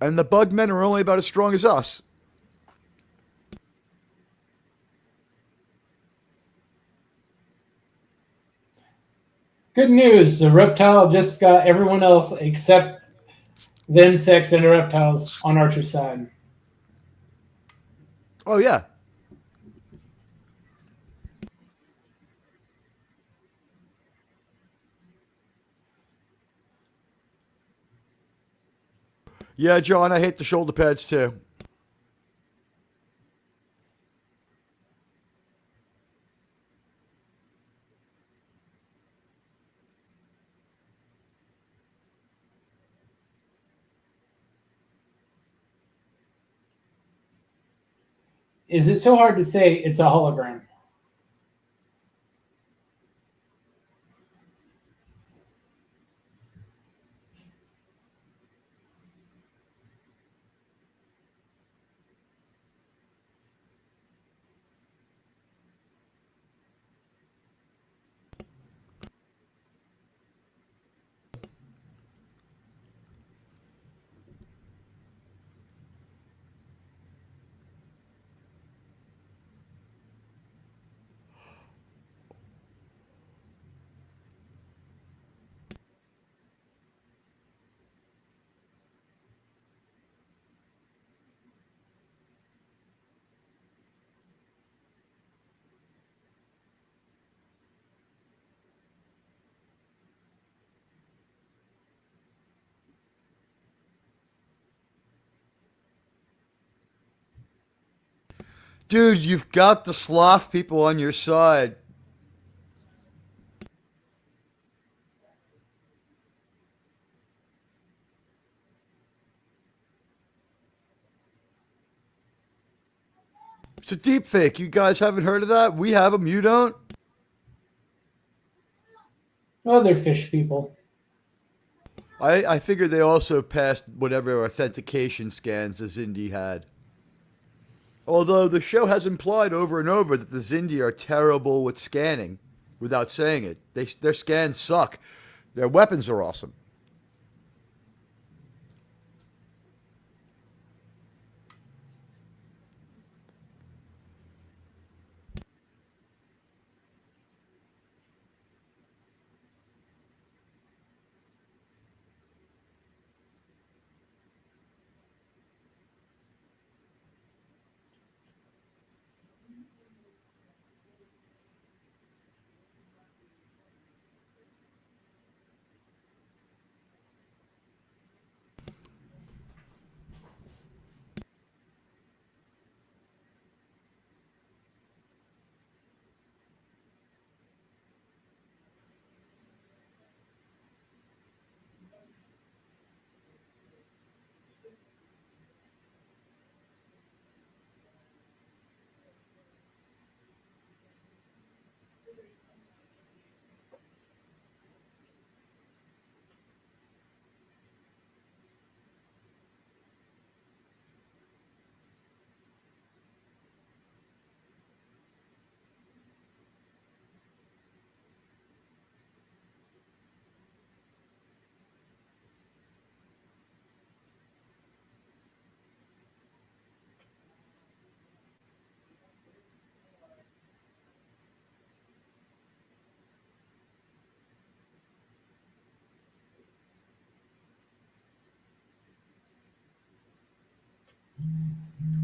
And the bug men are only about as strong as us. Good news. The reptile just got everyone else except the insects and the reptiles on Archer's side. Oh, yeah. Yeah, John, I hate the shoulder pads too. Is it so hard to say it's a hologram? Dude, you've got the sloth people on your side. It's a deep fake. You guys haven't heard of that? We have them. You don't? Oh, they're fish people. I figured they also passed whatever authentication scans the Zindi had. Although the show has implied over and over that the Zindi are terrible with scanning without saying it. Their scans suck. Their weapons are awesome.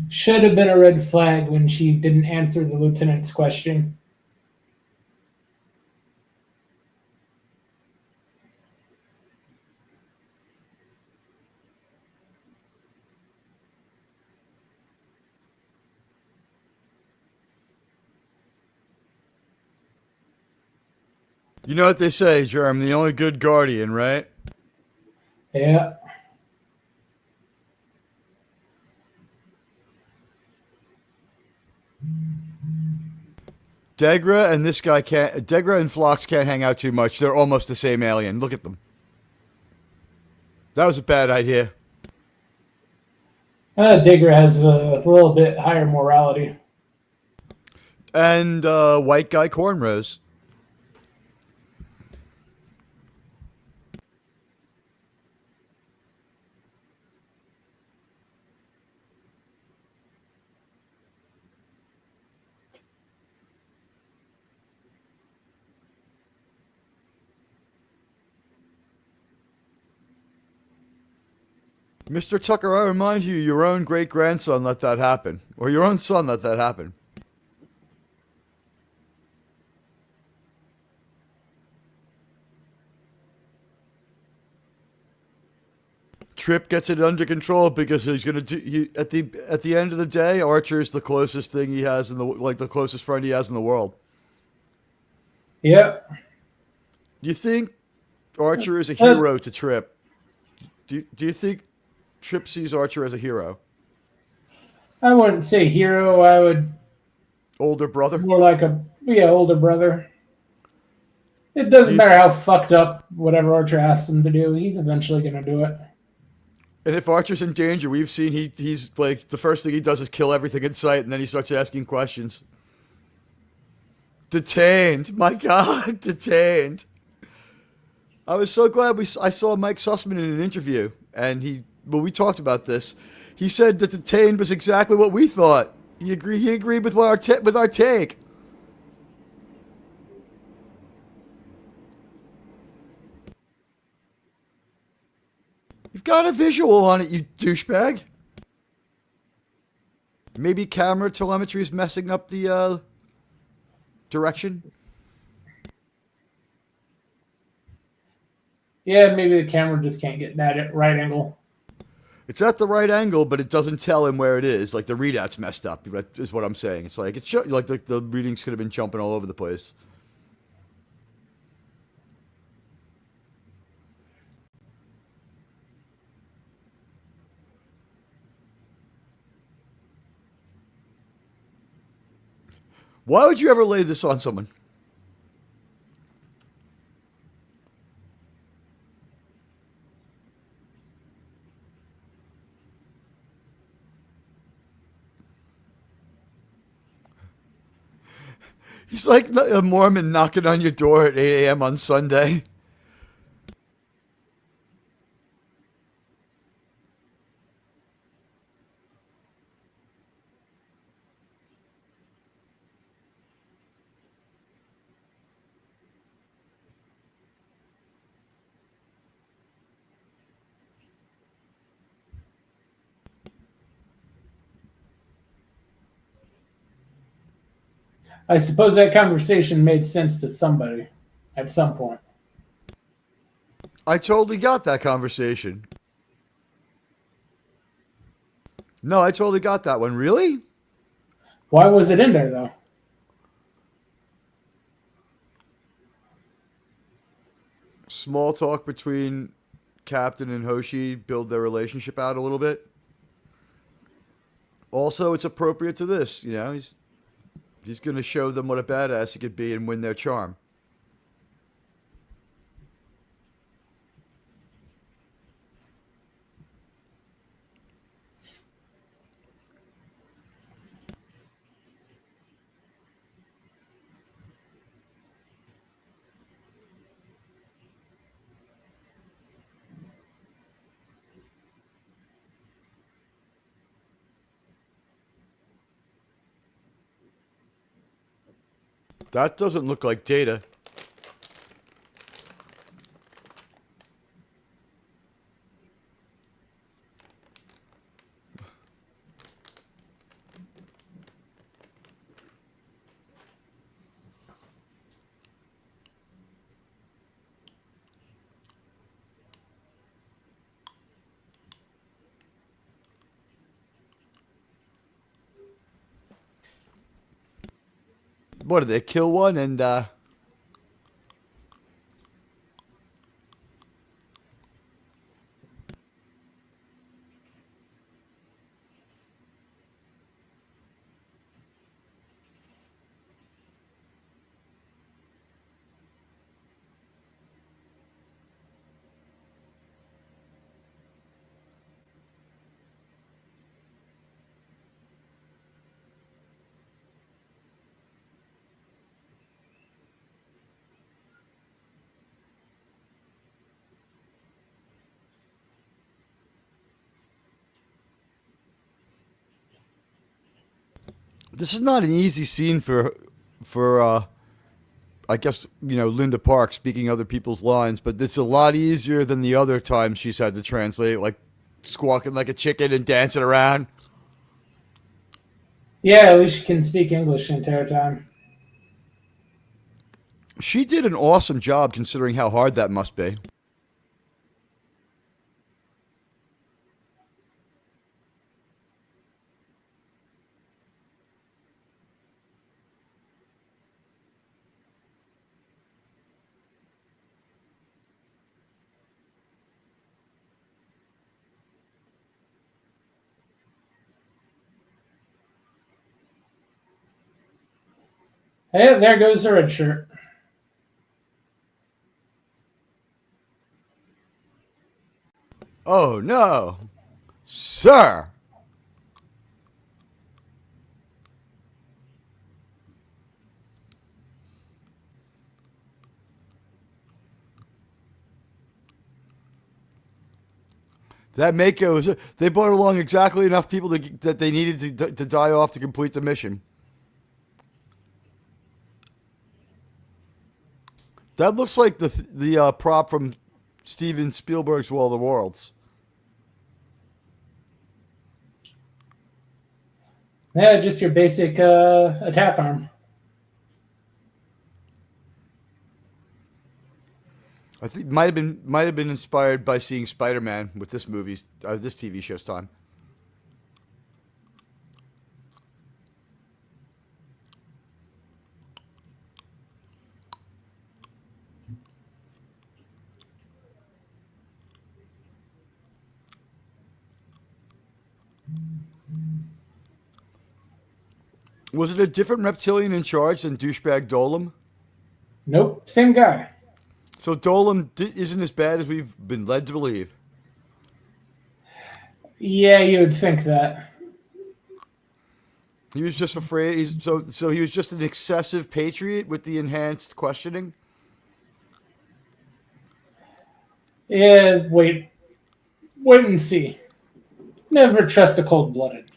Should have been a red flag when she didn't answer the lieutenant's question. You know what they say, Germ, the only good guardian, right? Yeah. Degra and this guy can't. Degra and Phlox can't hang out too much. They're almost the same alien. Look at them. That was a bad idea. Digger has a little bit higher morality. And white guy cornrows. Mr. Tucker, I remind you, your own great grandson let that happen. Or your own son let that happen. Trip gets it under control because he's gonna do at the end of the day, Archer's the closest thing he has in the closest friend he has in the world. Yep. You think Archer is a hero to Trip? Do you think Trip sees Archer as a hero? I wouldn't say hero. I would Older brother? more like a older brother. It doesn't matter how fucked up whatever Archer asks him to do. He's eventually going to do it. And if Archer's in danger, we've seen he's like the first thing he does is kill everything in sight, and then he starts asking questions. Detained, my God, detained. I was so glad I saw Mike Sussman in an interview, and when we talked about this, he said that detained was exactly what we thought. He agreed with with our take. You've got a visual on it, you douchebag. Maybe camera telemetry is messing up the direction. Yeah, maybe the camera just can't get that at right angle. It's at the right angle, but it doesn't tell him where it is. Like the readout's messed up, is what I'm saying. It's like like the readings could have been jumping all over the place. Why would you ever lay this on someone? He's like a Mormon knocking on your door at 8 a.m. on Sunday. I suppose that conversation made sense to somebody at some point. I totally got that conversation. No, I totally got that one. Really? Why was it in there, though? Small talk between Captain and Hoshi build their relationship out a little bit. Also, it's appropriate to this. You know, he's going to show them what a badass he could be and win their charm. That doesn't look like Data. what did they kill one and this is not an easy scene for I guess, Linda Park speaking other people's lines, but it's a lot easier than the other times she's had to translate, like squawking like a chicken and dancing around. Yeah, at least she can speak English the entire time. She did an awesome job considering how hard that must be. Hey, there goes the red shirt. Oh no, sir. That Mako was. They brought along exactly enough people that they needed to die off to complete the mission. That looks like the prop from Steven Spielberg's War of the Worlds. Yeah, just your basic attack arm. I think might have been inspired by seeing Spider-Man with this this TV show's time. Was it a different reptilian in charge than douchebag Dolam? Nope, same guy. So Dolam isn't as bad as we've been led to believe. Yeah, you would think that. He was just afraid. So he was just an excessive patriot with the enhanced questioning. Yeah, wait and see. Never trust a cold-blooded.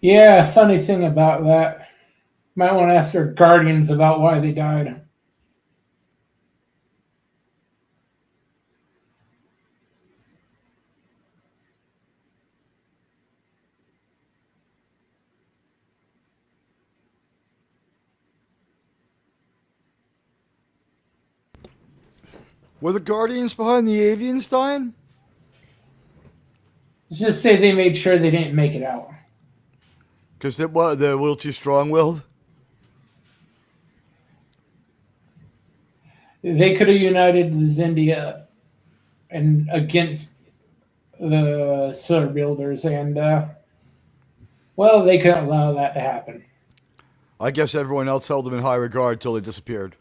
Yeah, funny thing about that. Might want to ask our guardians about why they died. Were the Guardians behind the avians dying? Let's just say they made sure they didn't make it out. Because they're a little too strong-willed. They could have united the Zendia and against the Solar Builders, and well, they couldn't allow that to happen. I guess everyone else held them in high regard till they disappeared.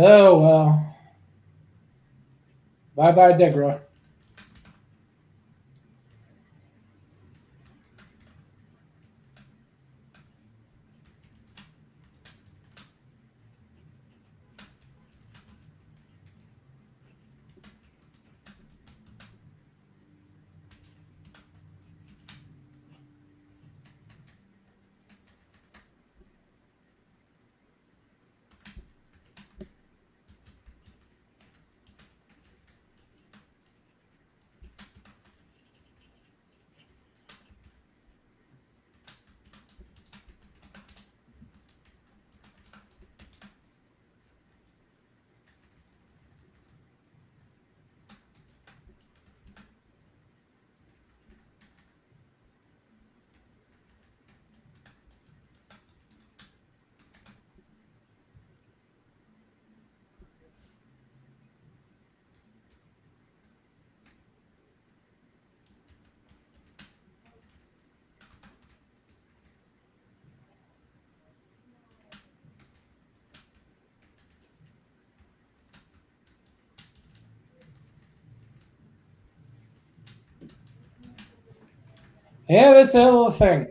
Oh well. Bye bye, Degra. Yeah, that's a hell of a thing.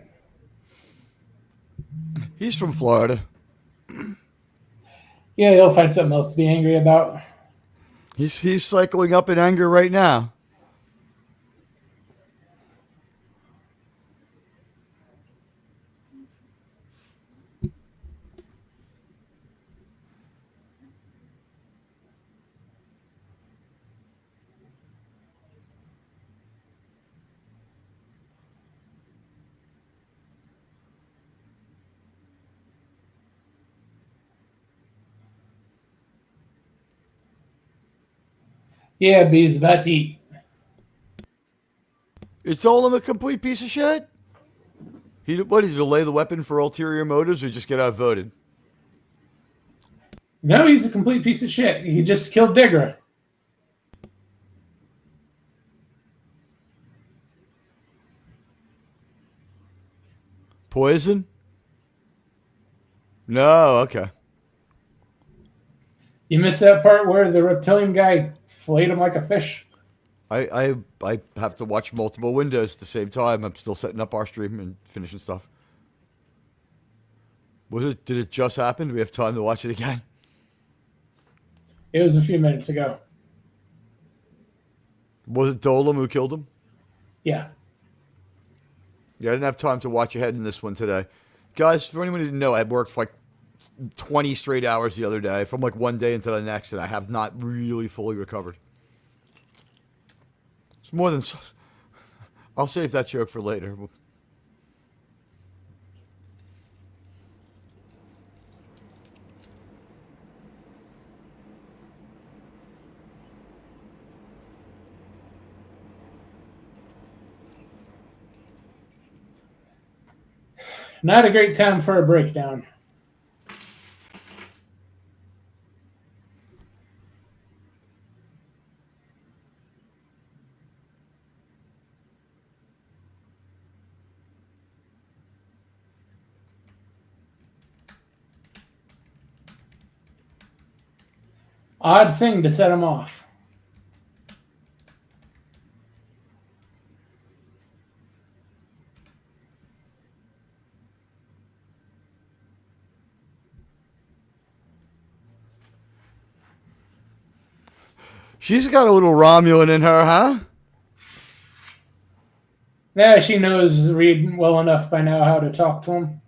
He's from Florida. Yeah, he'll find something else to be angry about. He's cycling up in anger right now. Yeah, but he's about to eat. It's all him a complete piece of shit? What, did he delay the weapon for ulterior motives or just get outvoted? No, he's a complete piece of shit. He just killed Degra. Poison? No, okay. You missed that part where the reptilian guy flayed him like a fish. I have to watch multiple windows at the same time. I'm still setting up our stream and finishing stuff. Did it just happen? Do we have time to watch it again? It was a few minutes ago. Was it Dolam who killed him? Yeah. Yeah, I didn't have time to watch ahead in this one today. Guys, for anyone who didn't know, I worked for like 20 straight hours the other day, from like one day into the next, and I have not really fully recovered. It's more than... I'll save that joke for later. Not a great time for a breakdown. Odd thing to set him off. She's got a little Romulan in her, huh? Yeah, she knows Reed well enough by now how to talk to him.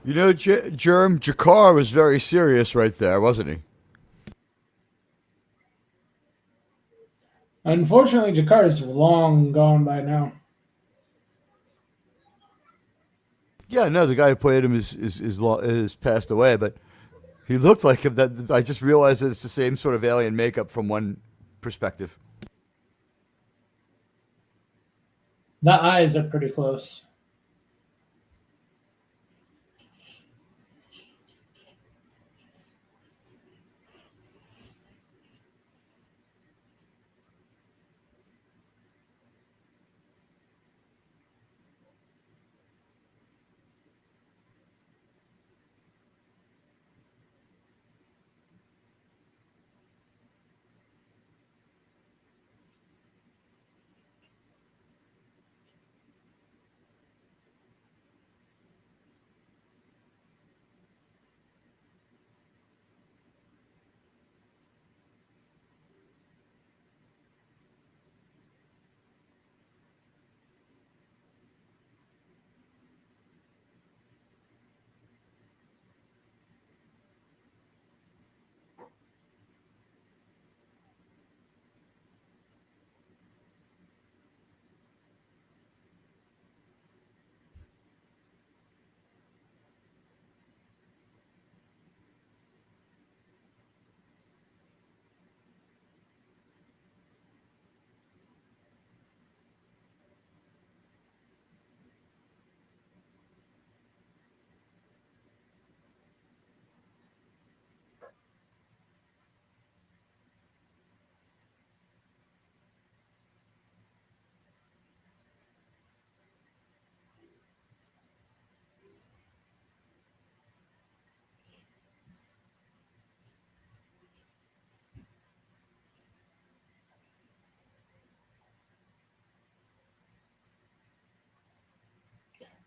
You know, Germ Jakar was very serious right there, wasn't he? Unfortunately, Jakarta's long gone by now. Yeah, no, the guy who played him is passed away, but he looked like him. That I just realized that it's the same sort of alien makeup from one perspective. The eyes are pretty close.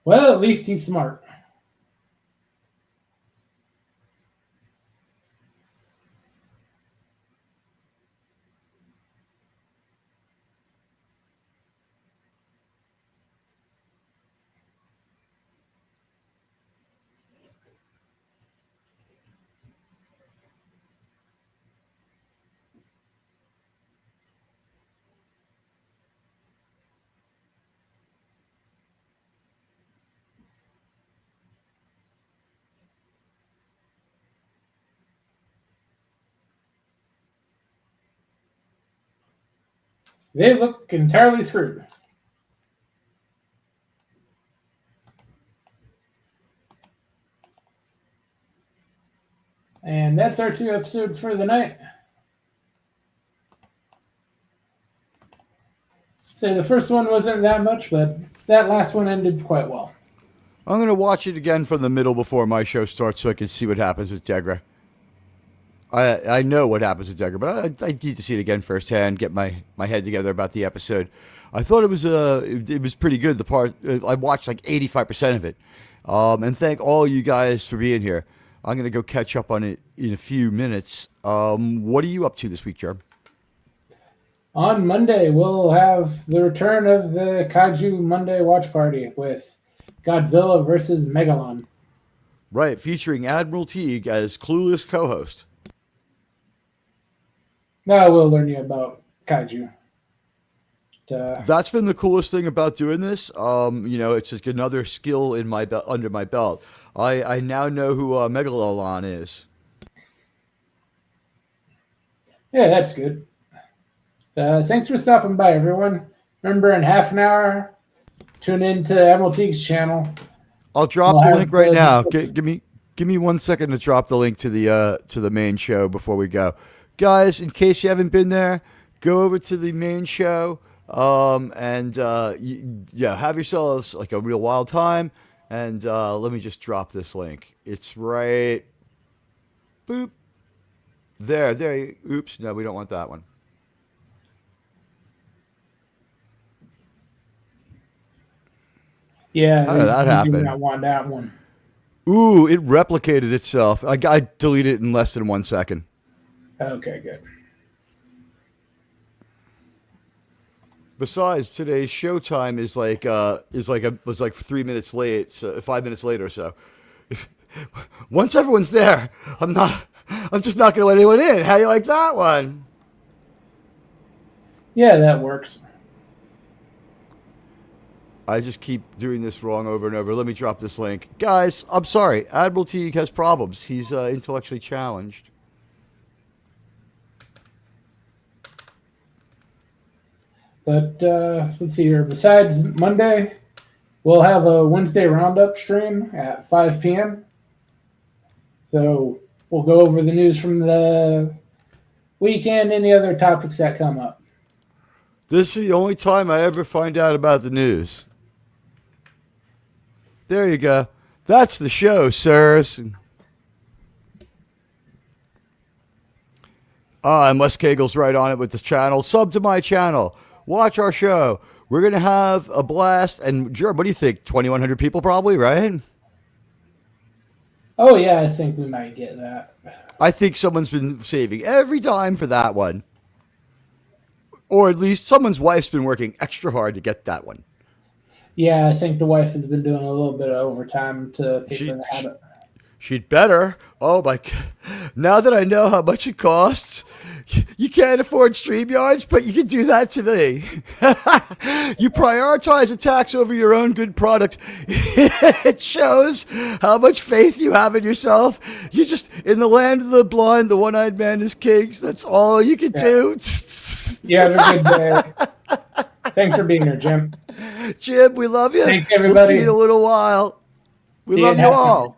Well, at least he's smart. They look entirely screwed. And that's our 2 episodes for the night. So the first one wasn't that much, but that last one ended quite well. I'm going to watch it again from the middle before my show starts so I can see what happens with Degra. I know what happens with Degra, but I need to see it again firsthand, get my head together about the episode. I thought it was pretty good. The part I watched like 85% of it, and thank all you guys for being here. I'm going to go catch up on it in a few minutes. What are you up to this week, Jerb? On Monday, we'll have the return of the Kaiju Monday watch party with Godzilla versus Megalon. Right, featuring Admiral Teague as clueless co-host. Now we'll learn you about Kaiju. That's been the coolest thing about doing this. It's like another skill in my under my belt. I now know who Megalon is. Yeah, that's good. Thanks for stopping by, everyone. Remember, in half an hour, tune in to Admiral Teague's channel. I'll drop the link right now. Give me 1 second to drop the link to the main show before we go, guys. In case you haven't been there, go over to the main show. Have yourselves like a real wild time. And let me just drop this link. It's right. Boop. There. Oops. No, we don't want that one. Yeah, how did that happen? Do not want that one. Ooh, it replicated itself. I deleted it in less than 1 second. Okay, good. Besides, today's showtime was like 3 minutes late, so 5 minutes late or so. Once everyone's there, I'm just not gonna let anyone in. How do you like that one? Yeah, that works. I just keep doing this wrong over and over. Let me drop this link. Guys, I'm sorry. Admiral Teague has problems. He's intellectually challenged. But let's see here. Besides Monday, we'll have a Wednesday roundup stream at 5 p.m. So we'll go over the news from the weekend, any other topics that come up. This is the only time I ever find out about the news. There you go. That's the show, sirs. And Les Kegel's right on it with this channel. Sub to my channel. Watch our show. We're going to have a blast. And, Germ, what do you think? 2,100 people probably, right? Oh, yeah, I think we might get that. I think someone's been saving every dime for that one. Or at least someone's wife's been working extra hard to get that one. Yeah, I think the wife has been doing a little bit of overtime to pay for the habit. She'd better. Oh, my God. Now that I know how much it costs, you can't afford StreamYards, but you can do that today. You prioritize a tax over your own good product. It shows how much faith you have in yourself. You just, in the land of the blind, the one-eyed man is king. That's all you can do. Yeah, have a good day. Thanks for being here, Jim. Jim, we love you. Thanks, everybody. We'll see you in a little while. We love you all.